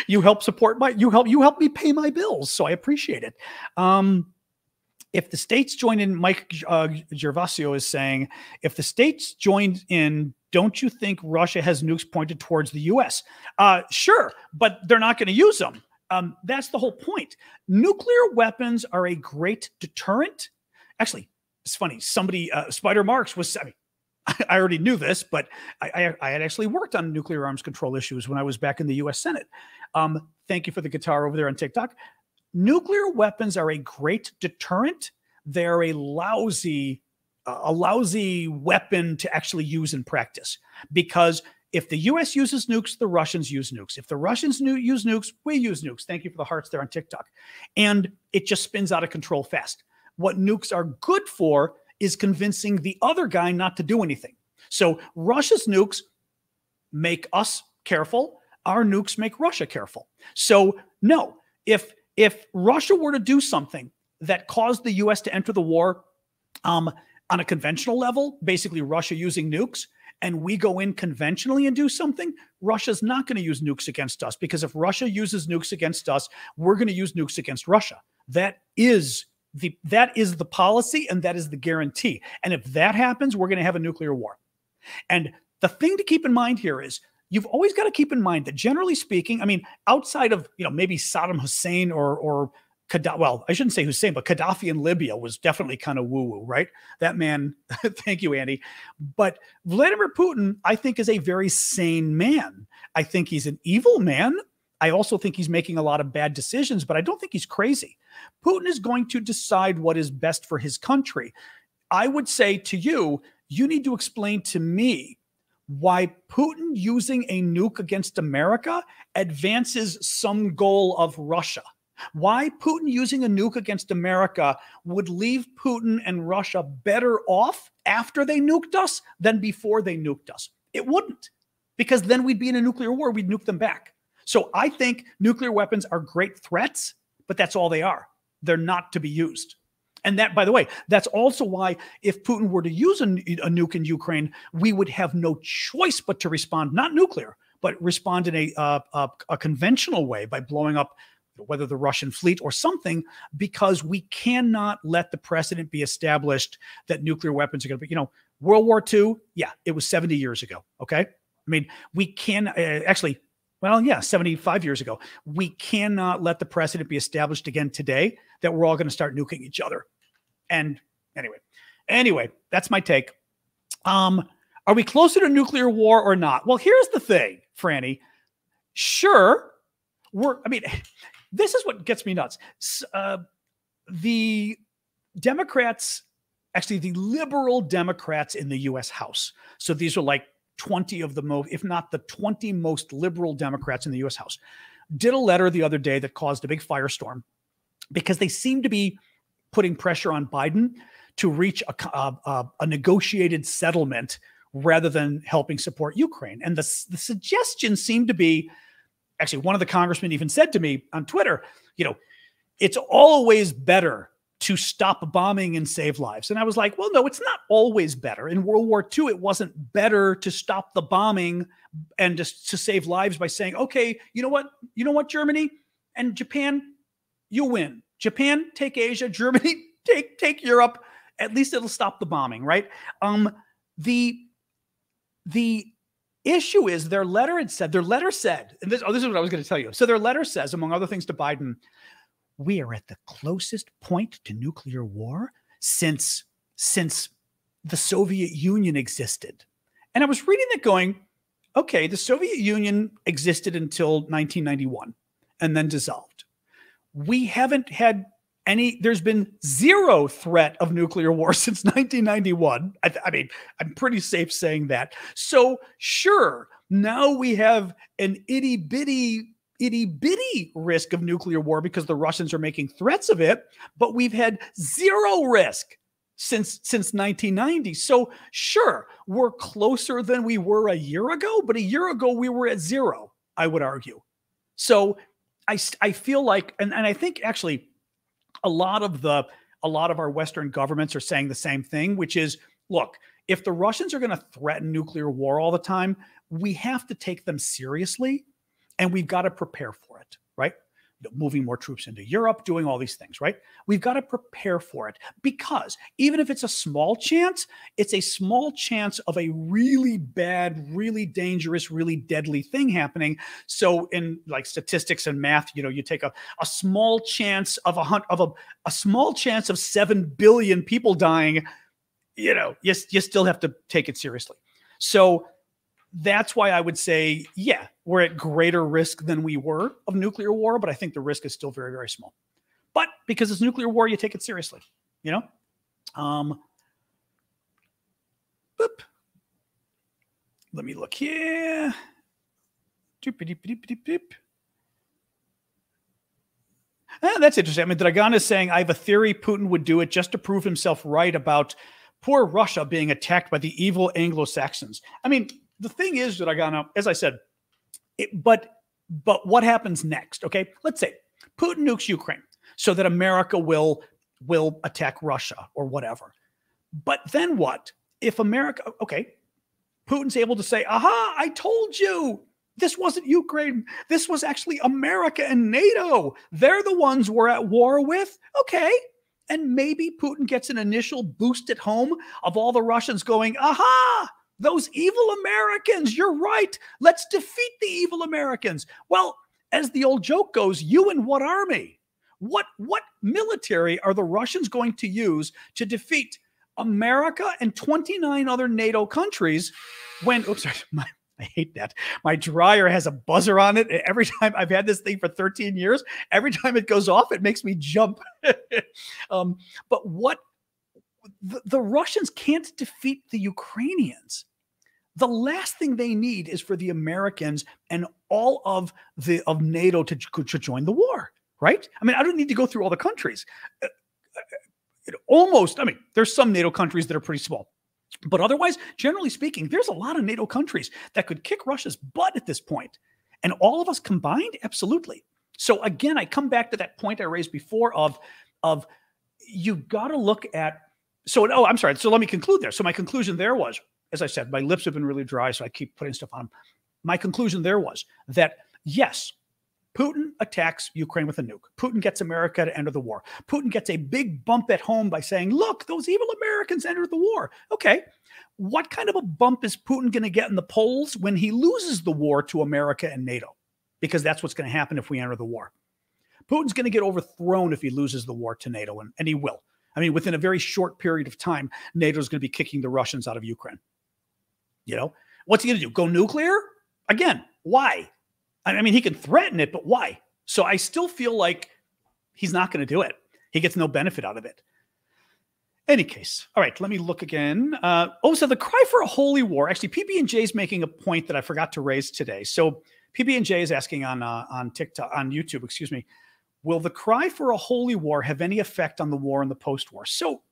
You help support you help me pay my bills. So I appreciate it. If the states join in, Mike Gervasio is saying, if the states joined in, don't you think Russia has nukes pointed towards the US? Sure, but they're not going to use them. That's the whole point. Nuclear weapons are a great deterrent. Actually, it's funny. Somebody, Spider Marks was, I already knew this, but I had actually worked on nuclear arms control issues when I was back in the US Senate. Thank you for the guitar over there on TikTok. Nuclear weapons are a great deterrent. They're a lousy weapon to actually use in practice, because if the US uses nukes, the Russians use nukes. If the Russians use nukes, we use nukes. Thank you for the hearts there on TikTok. And it just spins out of control fast. What nukes are good for is convincing the other guy not to do anything. So Russia's nukes make us careful. Our nukes make Russia careful. So no, if Russia were to do something that caused the US to enter the war on a conventional level, basically Russia using nukes, and we go in conventionally and do something, Russia's not going to use nukes against us, because if Russia uses nukes against us, we're going to use nukes against Russia. That is the policy, and that is the guarantee. And if that happens, we're going to have a nuclear war. And the thing to keep in mind here is, you've always got to keep in mind that, generally speaking, I mean, outside of, maybe Saddam Hussein or Gaddafi, well, I shouldn't say Hussein, but Gaddafi in Libya was definitely kind of woo-woo, right? That man, thank you, Andy. But Vladimir Putin, I think, is a very sane man. I think he's an evil man. I also think he's making a lot of bad decisions, but I don't think he's crazy. Putin is going to decide what is best for his country. I would say to you, you need to explain to me why Putin using a nuke against America advances some goal of Russia. Why Putin using a nuke against America would leave Putin and Russia better off after they nuked us than before they nuked us. It wouldn't, because then we'd be in a nuclear war. We'd nuke them back. So I think nuclear weapons are great threats, but that's all they are. They're not to be used. And that, by the way, that's also why if Putin were to use a nuke in Ukraine, we would have no choice but to respond, not nuclear, but respond in a conventional way by blowing up whether the Russian fleet or something, because we cannot let the precedent be established that nuclear weapons are going to be, World War II, yeah, it was 70 years ago, okay? I mean, we can actually, 75 years ago. We cannot let the precedent be established again today that we're all going to start nuking each other. And anyway, that's my take. Are we closer to nuclear war or not? Well, here's the thing, Franny. Sure, this is what gets me nuts. The Democrats, actually the liberal Democrats in the U.S. House, so these are like 20 of the most, if not the 20 most liberal Democrats in the U.S. House, did a letter the other day that caused a big firestorm, because they seem to be putting pressure on Biden to reach a negotiated settlement rather than helping support Ukraine. And the suggestion seemed to be, actually, one of the congressmen even said to me on Twitter, it's always better to stop bombing and save lives. And I was like, well, no, it's not always better. In World War II, it wasn't better to stop the bombing and just to save lives by saying, okay, you know what, Germany and Japan, you win. Japan, take Asia. Germany, take Europe. At least it'll stop the bombing, right? The issue is their letter said, and this is what I was going to tell you. So their letter says, among other things to Biden, we are at the closest point to nuclear war since the Soviet Union existed. And I was reading that going, okay, the Soviet Union existed until 1991 and then dissolved. We haven't had there's been zero threat of nuclear war since 1991. I mean, I'm pretty safe saying that. So sure, now we have an itty bitty risk of nuclear war because the Russians are making threats of it, but we've had zero risk since 1990. So sure, we're closer than we were a year ago, but a year ago we were at zero, I would argue. So I feel like, and I think actually a lot of our Western governments are saying the same thing, which is, look, if the Russians are going to threaten nuclear war all the time, we have to take them seriously and we've got to prepare for it, right? Moving more troops into Europe, doing all these things, right? We've got to prepare for it because even if it's a small chance, it's a small chance of a really bad, really dangerous, really deadly thing happening. So in like statistics and math, you take a small chance of a small chance of 7 billion people dying, you still have to take it seriously. So that's why I would say, yeah, we're at greater risk than we were of nuclear war, but I think the risk is still very, very small. But because it's nuclear war, you take it seriously, Boop. Let me look here. That's interesting. I mean, Dragan is saying, I have a theory Putin would do it just to prove himself right about poor Russia being attacked by the evil Anglo-Saxons. I mean, the thing is, Dragana, as I said, but what happens next? Okay, let's say Putin nukes Ukraine so that America will attack Russia or whatever. But then what? If America, okay, Putin's able to say, aha, I told you, this wasn't Ukraine. This was actually America and NATO. They're the ones we're at war with. Okay. And maybe Putin gets an initial boost at home of all the Russians going, aha, those evil Americans, you're right. Let's defeat the evil Americans. Well, as the old joke goes, you and what army? What military are the Russians going to use to defeat America and 29 other NATO countries when, oops, sorry, I hate that. My dryer has a buzzer on it. Every time I've had this thing for 13 years, every time it goes off, it makes me jump. But what the Russians can't defeat the Ukrainians. The last thing they need is for the Americans and all of NATO to join the war, right? I mean, I don't need to go through all the countries. There's some NATO countries that are pretty small. But otherwise, generally speaking, there's a lot of NATO countries that could kick Russia's butt at this point. And all of us combined, absolutely. So again, I come back to that point I raised before of you've got to look at, I'm sorry. So let me conclude there. So my conclusion there was, as I said, my lips have been really dry, so I keep putting stuff on them. My conclusion there was that, yes, Putin attacks Ukraine with a nuke. Putin gets America to enter the war. Putin gets a big bump at home by saying, look, those evil Americans entered the war. Okay. What kind of a bump is Putin going to get in the polls when he loses the war to America and NATO? Because that's what's going to happen if we enter the war. Putin's going to get overthrown if he loses the war to NATO, and he will. I mean, within a very short period of time, NATO is going to be kicking the Russians out of Ukraine. What's he going to do? Go nuclear? Again, why? I mean, he can threaten it, but why? So I still feel like he's not going to do it. He gets no benefit out of it. Any case. All right, let me look again. So the cry for a holy war. Actually, PB&J is making a point that I forgot to raise today. So PB&J is asking on TikTok, on YouTube, excuse me, will the cry for a holy war have any effect on the war and the post-war? So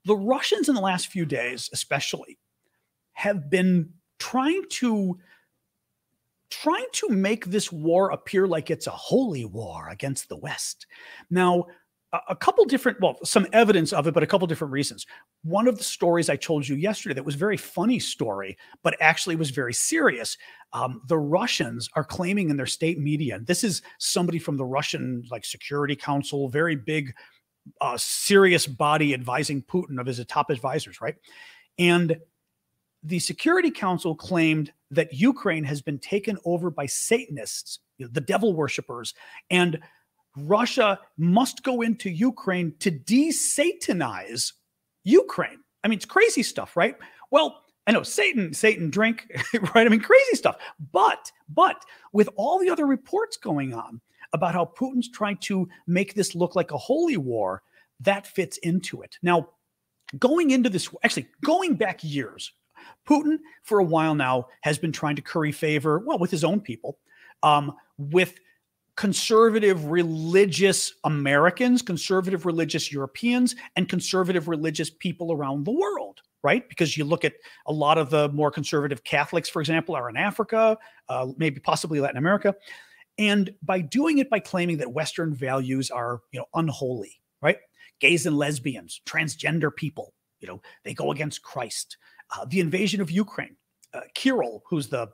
the Russians in the last few days, especially, have been trying to make this war appear like it's a holy war against the West. Now, a couple different, some evidence of it, but a couple different reasons. One of the stories I told you yesterday that was a very funny story, but actually was very serious. The Russians are claiming in their state media, and this is somebody from the Russian Security Council, very big, serious body advising Putin, of his top advisors, right? And the Security Council claimed that Ukraine has been taken over by Satanists, the devil worshippers, and Russia must go into Ukraine to de-Satanize Ukraine. I mean, it's crazy stuff, right? Well, I know Satan drink, right? I mean, crazy stuff. But with all the other reports going on about how Putin's trying to make this look like a holy war, that fits into it. Now, going into this, actually going back years, Putin for a while now has been trying to curry favor, well, with his own people, with conservative religious Americans, conservative religious Europeans, and conservative religious people around the world, right? Because you look at a lot of the more conservative Catholics, for example, are in Africa, maybe possibly Latin America. And by doing it, by claiming that Western values are, unholy, right? Gays and lesbians, transgender people, they go against Christ. The invasion of Ukraine, Kirill, who's the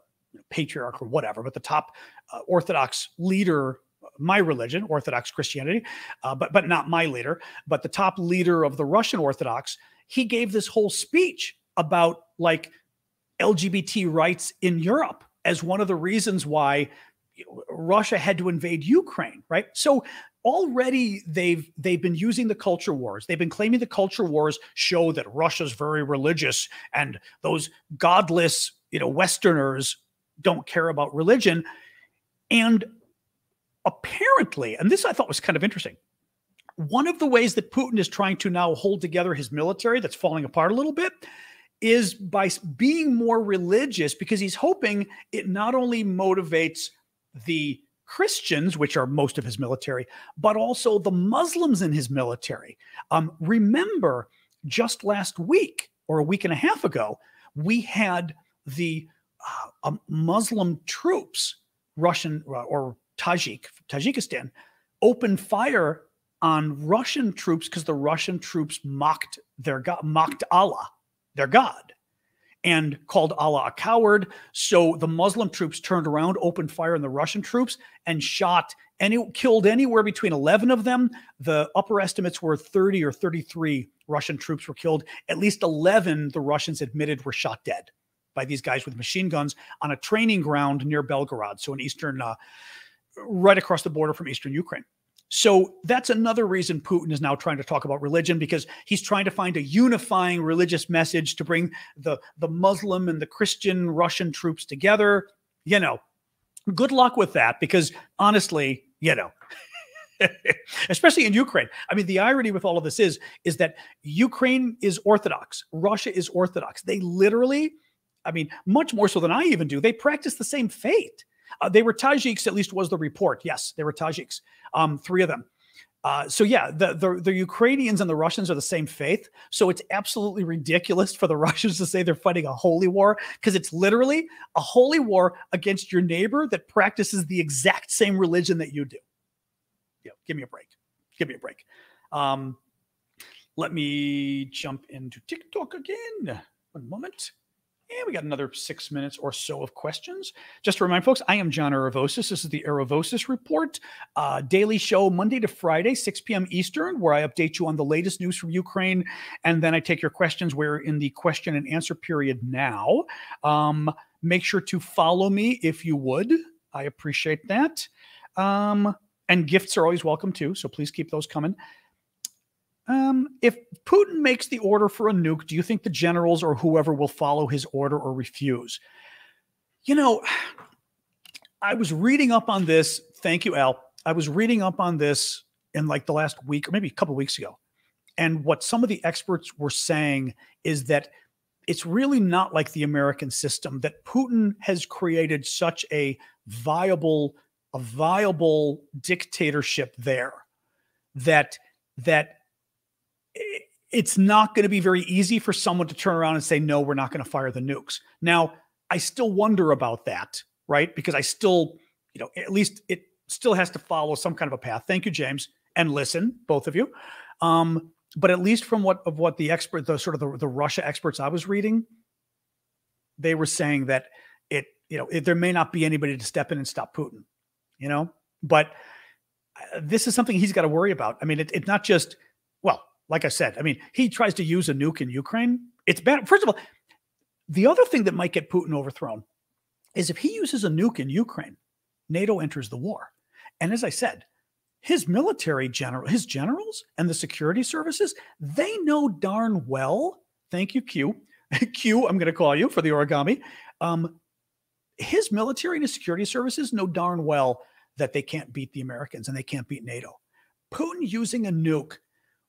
patriarch or whatever, but the top Orthodox leader, my religion, Orthodox Christianity, but not my leader, but the top leader of the Russian Orthodox, he gave this whole speech about like LGBT rights in Europe as one of the reasons why Russia had to invade Ukraine, right? So already they've been using the culture wars. They've been claiming the culture wars show that Russia's very religious and those godless, Westerners don't care about religion. And apparently, and this I thought was kind of interesting, one of the ways that Putin is trying to now hold together his military that's falling apart a little bit is by being more religious, because he's hoping it not only motivates the Christians, which are most of his military, but also the Muslims in his military. Remember, just last week or a week and a half ago, we had the Muslim troops, Russian or Tajikistan, open fire on Russian troops because the Russian troops mocked Allah, their God, and called Allah a coward. So the Muslim troops turned around, opened fire on the Russian troops, and killed anywhere between 11 of them. The upper estimates were 30 or 33 Russian troops were killed. At least 11, the Russians admitted, were shot dead by these guys with machine guns on a training ground near Belgorod, so in eastern, right across the border from eastern Ukraine. So that's another reason Putin is now trying to talk about religion, because he's trying to find a unifying religious message to bring the Muslim and the Christian Russian troops together. Good luck with that, because honestly, especially in Ukraine. I mean, the irony with all of this is that Ukraine is Orthodox. Russia is Orthodox. They literally, much more so than I even do, they practice the same faith. They were Tajiks, at least was the report. Yes, they were Tajiks, 3 of them. So yeah, the Ukrainians and the Russians are the same faith. So it's absolutely ridiculous for the Russians to say they're fighting a holy war, because it's literally a holy war against your neighbor that practices the exact same religion that you do. Give me a break. Give me a break. Let me jump into TikTok again. One moment. And we got another 6 minutes or so of questions. Just to remind folks, I am John Aravosis. This is the Aravosis Report, daily show Monday to Friday, 6 p.m. Eastern, where I update you on the latest news from Ukraine. And then I take your questions. We're in the question and answer period now. Make sure to follow me if you would. I appreciate that. And gifts are always welcome too, so please keep those coming. If Putin makes the order for a nuke, do you think the generals or whoever will follow his order or refuse? I was reading up on this. Thank you, Al. I was reading up on this in like the last week or maybe a couple of weeks ago. And what some of the experts were saying is that it's really not like the American system, that Putin has created such a viable dictatorship there that it's not going to be very easy for someone to turn around and say, no, we're not going to fire the nukes. Now, I still wonder about that, right? Because I still, at least it still has to follow some kind of a path. Thank you, James. And listen, both of you. But at least from what the Russia experts I was reading, they were saying that there may not be anybody to step in and stop Putin, but this is something he's got to worry about. I mean, it's not just, well, like I said, he tries to use a nuke in Ukraine. It's bad. First of all, the other thing that might get Putin overthrown is if he uses a nuke in Ukraine, NATO enters the war. And as I said, his generals and the security services, they know darn well, thank you, Q, Q, I'm going to call you for the origami. His military and his security services know darn well that they can't beat the Americans and they can't beat NATO. Putin using a nuke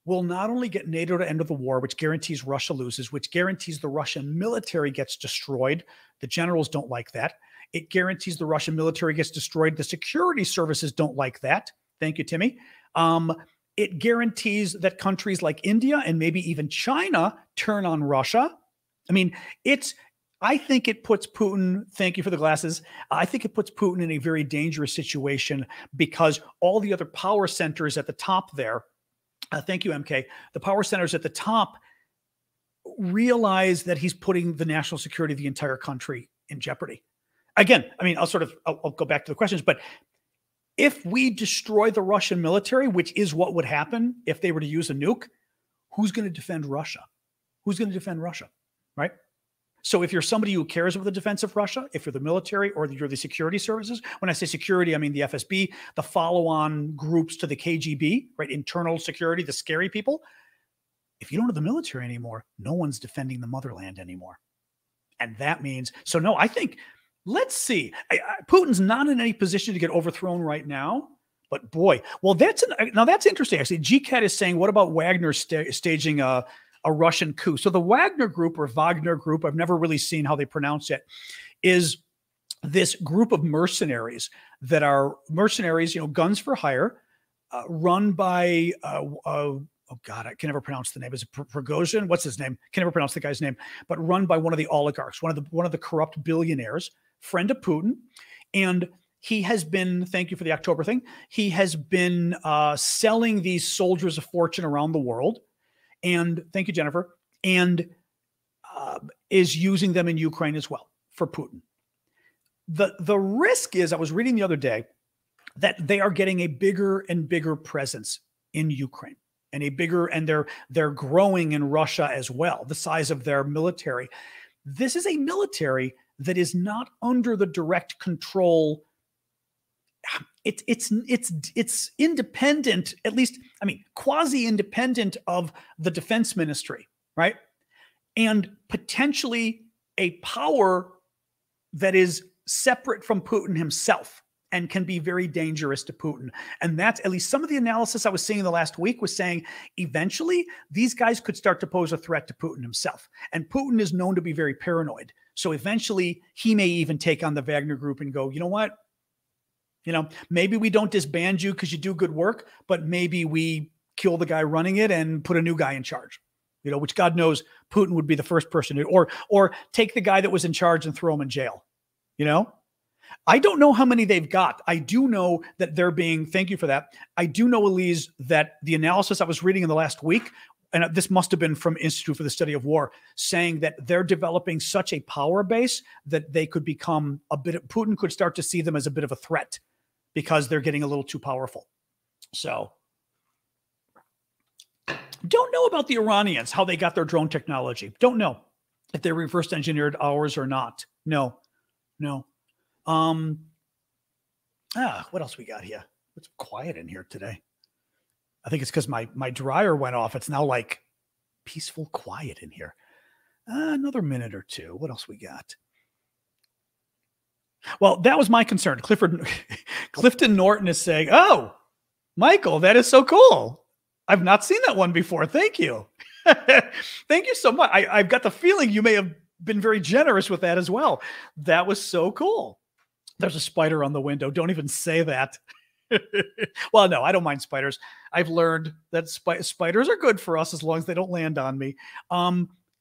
will not only get NATO to end of the war, which guarantees Russia loses, which guarantees the Russian military gets destroyed. The generals don't like that. It guarantees the Russian military gets destroyed. The security services don't like that. Thank you, Timmy. It guarantees that countries like India and maybe even China turn on Russia. I mean, I think it puts Putin, thank you for the glasses. I think it puts Putin in a very dangerous situation because all the other power centers at the top there, thank you, MK, the power centers at the top realize that he's putting the national security of the entire country in jeopardy. Again, I mean, I'll go back to the questions, but if we destroy the Russian military, which is what would happen if they were to use a nuke, who's going to defend Russia? Who's going to defend Russia, right? So if you're somebody who cares about the defense of Russia, if you're the military or you're the security services, when I say security, I mean the FSB, the follow-on groups to the KGB, right? Internal security, the scary people. If you don't have the military anymore, no one's defending the motherland anymore. And that means, so no, I think, let's see. Putin's not in any position to get overthrown right now, but boy, well, that's interesting. Actually, GCAT is saying, what about Wagner staging a Russian coup? So the Wagner group or Wagner group, I've never really seen how they pronounce it, is this group of mercenaries that are mercenaries, guns for hire, run by, oh God, I can never pronounce the name. Is it Prigozhin? What's his name? Can never pronounce the guy's name, but run by one of the oligarchs, one of the corrupt billionaires, friend of Putin. And he has been, thank you for the October thing, he has been selling these soldiers of fortune around the world. And thank you, Jennifer, and is using them in Ukraine as well for Putin. The risk is, I was reading the other day, that they are getting a bigger and bigger presence in Ukraine, and they're growing in Russia as well, the size of their military. This is a military that is not under the direct control. It's independent, at least, I mean, quasi-independent of the defense ministry, right? And potentially a power that is separate from Putin himself and can be very dangerous to Putin. And that's at least some of the analysis I was seeing in the last week was saying eventually these guys could start to pose a threat to Putin himself. And Putin is known to be very paranoid. So eventually he may even take on the Wagner group and go, you know what? Maybe we don't disband you because you do good work, but maybe we kill the guy running it and put a new guy in charge, which God knows Putin would be the first person to, or take the guy that was in charge and throw him in jail. I don't know how many they've got. I do know that they're being, thank you for that. I do know, Elise, that the analysis I was reading in the last week, and this must have been from Institute for the Study of War, saying that they're developing such a power base that they could become Putin could start to see them as a bit of a threat because they're getting a little too powerful. So don't know about the Iranians, how they got their drone technology. Don't know if they reverse engineered ours or not. No. What else we got here? It's quiet in here today. I think it's because my dryer went off. It's now like peaceful quiet in here. Another minute or two. What else we got? Well, that was my concern. Clifton Norton is saying, oh, Michael, that is so cool. I've not seen that one before. Thank you. Thank you so much. I've got the feeling you may have been very generous with that as well. That was so cool. There's a spider on the window. Don't even say that. Well, no, I don't mind spiders. I've learned that spiders are good for us as long as they don't land on me.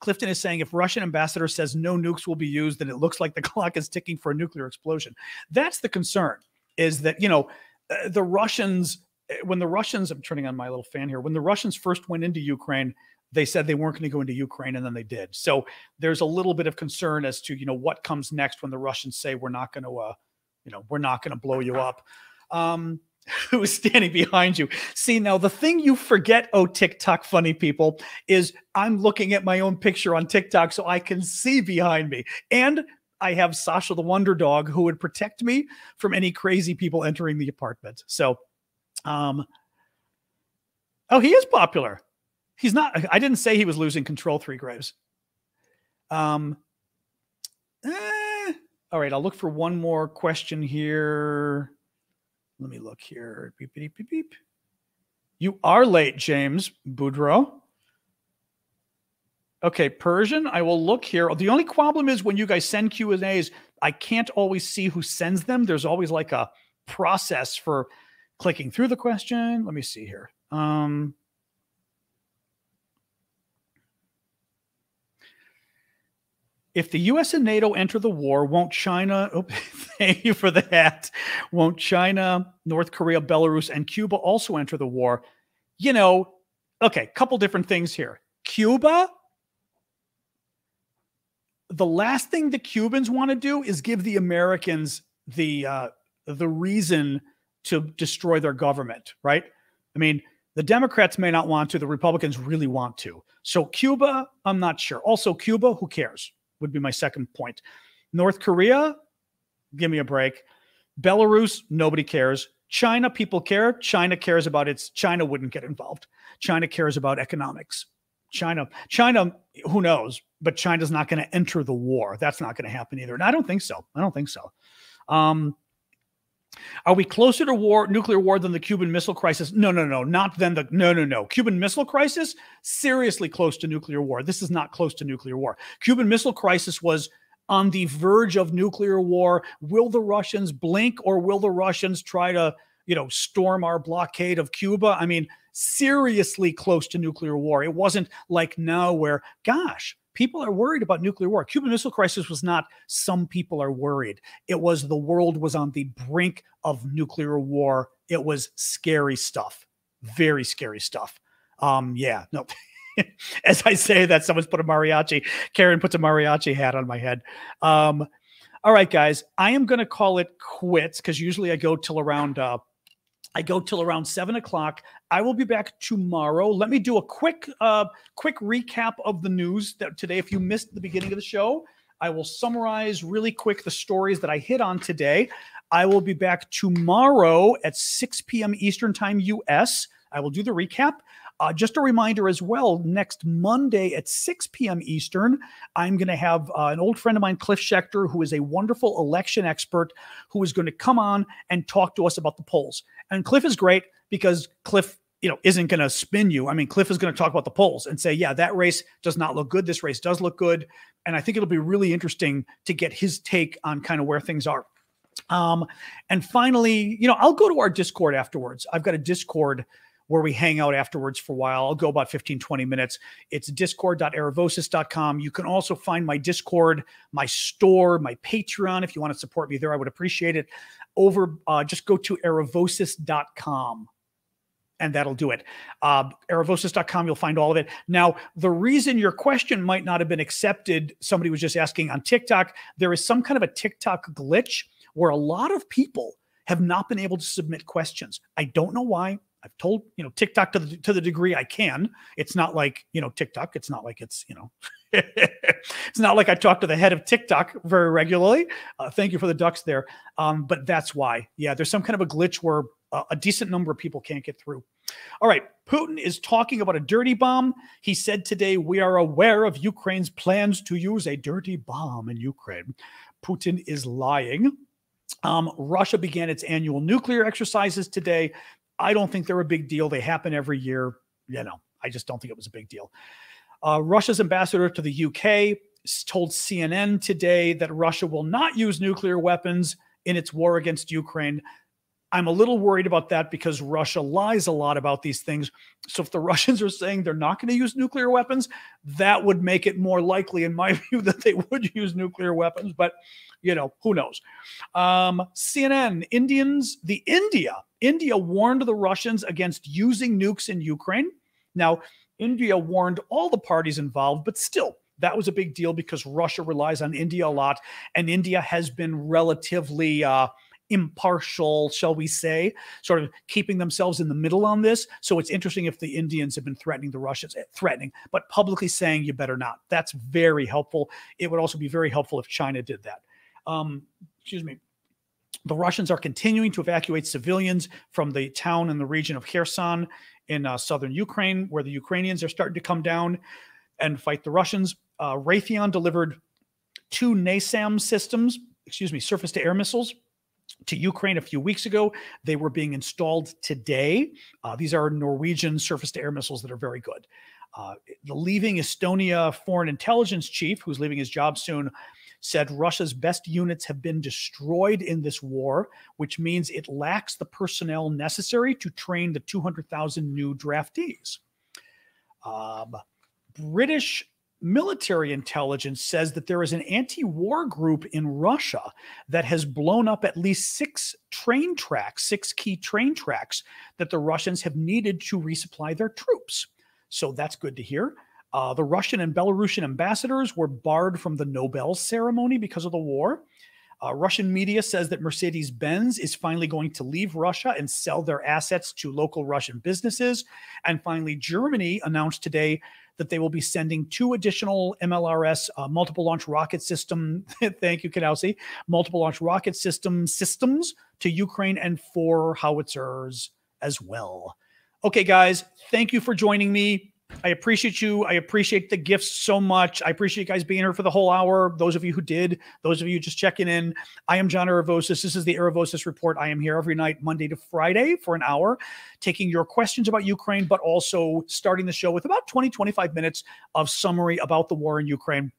Clifton is saying if Russian ambassador says no nukes will be used, then it looks like the clock is ticking for a nuclear explosion. That's the concern, is that, the Russians, when the Russians, I'm turning on my little fan here, when the Russians first went into Ukraine, they said they weren't going to go into Ukraine, and then they did. So there's a little bit of concern as to, what comes next when the Russians say we're not going to blow you up. Who is standing behind you? See, now the thing you forget, oh, TikTok funny people, is I'm looking at my own picture on TikTok so I can see behind me. And I have Sasha the Wonder Dog who would protect me from any crazy people entering the apartment. So, oh, he is popular. He's not, I didn't say he was losing control, Three Graves. All right, I'll look for one more question here. Let me look here. Beep, beep, beep, beep. You are late, James Boudreau. Okay, Persian, I will look here. The only problem is when you guys send Q&As, I can't always see who sends them. There's always like a process for clicking through the question. Let me see here. If the U.S. and NATO enter the war, won't China, thank you for that, won't China, North Korea, Belarus, and Cuba also enter the war? You know, okay, couple different things here. Cuba, the last thing the Cubans want to do is give the Americans the reason to destroy their government, right? I mean, the Democrats may not want to, the Republicans really want to. So Cuba, I'm not sure. Also, Cuba, who cares? Would be my second point. North Korea, give me a break. Belarus, nobody cares. China, people care. China cares about China wouldn't get involved. China cares about economics. China, who knows? But China's not going to enter the war. That's not going to happen either. And I don't think so. Are we closer to nuclear war than the Cuban Missile Crisis? No. No. Cuban Missile Crisis, seriously close to nuclear war. This is not close to nuclear war. Cuban Missile Crisis was on the verge of nuclear war. Will the Russians blink, or will the Russians try to, storm our blockade of Cuba? I mean, seriously close to nuclear war. It wasn't like now where, gosh, people are worried about nuclear war. Cuban Missile Crisis was not some people are worried. It was the world was on the brink of nuclear war. It was scary stuff. Very scary stuff. Yeah, no. As I say that, someone's put a mariachi. Karen puts a mariachi hat on my head. All right, guys, I am going to call it quits because usually I go till around 7 o'clock. I will be back tomorrow. Let me do a quick recap of the news that today. If you missed the beginning of the show, I will summarize really quick the stories that I hit on today. I will be back tomorrow at 6 p.m. Eastern Time, US. I will do the recap. Just a reminder as well, next Monday at 6 p.m. Eastern, I'm going to have an old friend of mine, Cliff Schechter, who is a wonderful election expert, who is going to come on and talk to us about the polls. And Cliff is great because Cliff, isn't going to spin you. I mean, Cliff is going to talk about the polls and say, yeah, that race does not look good. This race does look good. And I think it'll be really interesting to get his take on kind of where things are. And finally, I'll go to our Discord afterwards. I've got a Discord where we hang out afterwards for a while. I'll go about 15, 20 minutes. It's discord.aravosis.com. You can also find my Discord, my store, my Patreon. If you want to support me there, I would appreciate it. Just go to aravosis.com. And that'll do it. Aravosis.com, you'll find all of it. Now, the reason your question might not have been accepted, somebody was just asking on TikTok, there is some kind of a TikTok glitch where a lot of people have not been able to submit questions. I don't know why. I've told, TikTok to the degree I can. It's not like, TikTok. It's not like it's, it's not like I talk to the head of TikTok very regularly. Thank you for the ducks there. But that's why. Yeah, there's some kind of a glitch where a decent number of people can't get through. All right. Putin is talking about a dirty bomb. He said today, we are aware of Ukraine's plans to use a dirty bomb in Ukraine. Putin is lying. Russia began its annual nuclear exercises today. I don't think they're a big deal. They happen every year. I just don't think it was a big deal. Russia's ambassador to the UK told CNN today that Russia will not use nuclear weapons in its war against Ukraine. I'm a little worried about that because Russia lies a lot about these things. So if the Russians are saying they're not going to use nuclear weapons, that would make it more likely, in my view, that they would use nuclear weapons. But, who knows? CNN, India warned the Russians against using nukes in Ukraine. Now, India warned all the parties involved, but still, that was a big deal because Russia relies on India a lot, and India has been relatively impartial, shall we say, sort of keeping themselves in the middle on this. So it's interesting if the Indians have been threatening the Russians, but publicly saying you better not. That's very helpful. It would also be very helpful if China did that. The Russians are continuing to evacuate civilians from the town in the region of Kherson in southern Ukraine, where the Ukrainians are starting to come down and fight the Russians. Raytheon delivered 2 NASAM systems, surface-to-air missiles, to Ukraine a few weeks ago. They were being installed today. These are Norwegian surface-to-air missiles that are very good. The leaving Estonia foreign intelligence chief, who's leaving his job soon, said Russia's best units have been destroyed in this war, which means it lacks the personnel necessary to train the 200,000 new draftees. British military intelligence says that there is an anti-war group in Russia that has blown up at least 6 key train tracks that the Russians have needed to resupply their troops. So that's good to hear. The Russian and Belarusian ambassadors were barred from the Nobel ceremony because of the war. Russian media says that Mercedes-Benz is finally going to leave Russia and sell their assets to local Russian businesses. And finally, Germany announced today that they will be sending 2 additional MLRS multiple launch rocket system, thank you, Kadausi, multiple launch rocket systems to Ukraine, and 4 howitzers as well. Okay, guys, thank you for joining me. I appreciate you. I appreciate the gifts so much. I appreciate you guys being here for the whole hour. Those of you who did, those of you just checking in. I am John Aravosis. This is the Aravosis Report. I am here every night, Monday to Friday for an hour, taking your questions about Ukraine, but also starting the show with about 20, 25 minutes of summary about the war in Ukraine.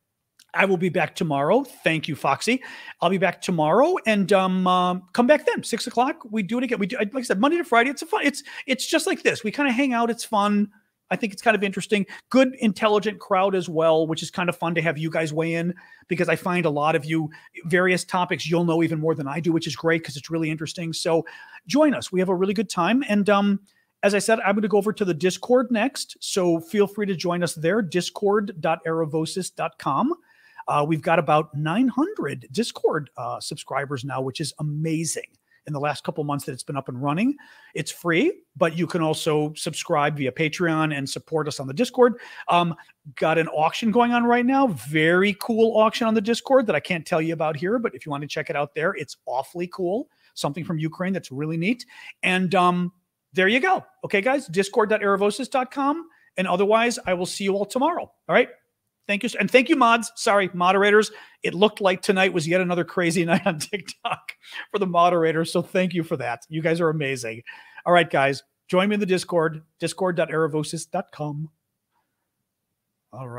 I will be back tomorrow. Thank you, Foxy. I'll be back tomorrow and come back then, 6 o'clock. We do it again. We do, like I said, Monday to Friday. It's fun. It's just like this. We kind of hang out. It's fun. I think it's kind of interesting. Good, intelligent crowd as well, which is kind of fun to have you guys weigh in, because I find a lot of you, various topics, you'll know even more than I do, which is great because it's really interesting. So join us. We have a really good time. And as I said, I'm going to go over to the Discord next. So feel free to join us there, discord.aravosis.com. We've got about 900 Discord subscribers now, which is amazing. In the last couple of months that it's been up and running. It's free, but you can also subscribe via Patreon and support us on the Discord. Got an auction going on right now. Very cool auction on the Discord that I can't tell you about here, but if you want to check it out there, it's awfully cool. Something from Ukraine that's really neat. And there you go. Okay, guys, discord.aravosis.com. And otherwise, I will see you all tomorrow. All right. Thank you. And thank you, mods. Sorry, moderators. It looked like tonight was yet another crazy night on TikTok for the moderators. So thank you for that. You guys are amazing. All right, guys. Join me in the Discord, discord.aravosis.com. All right.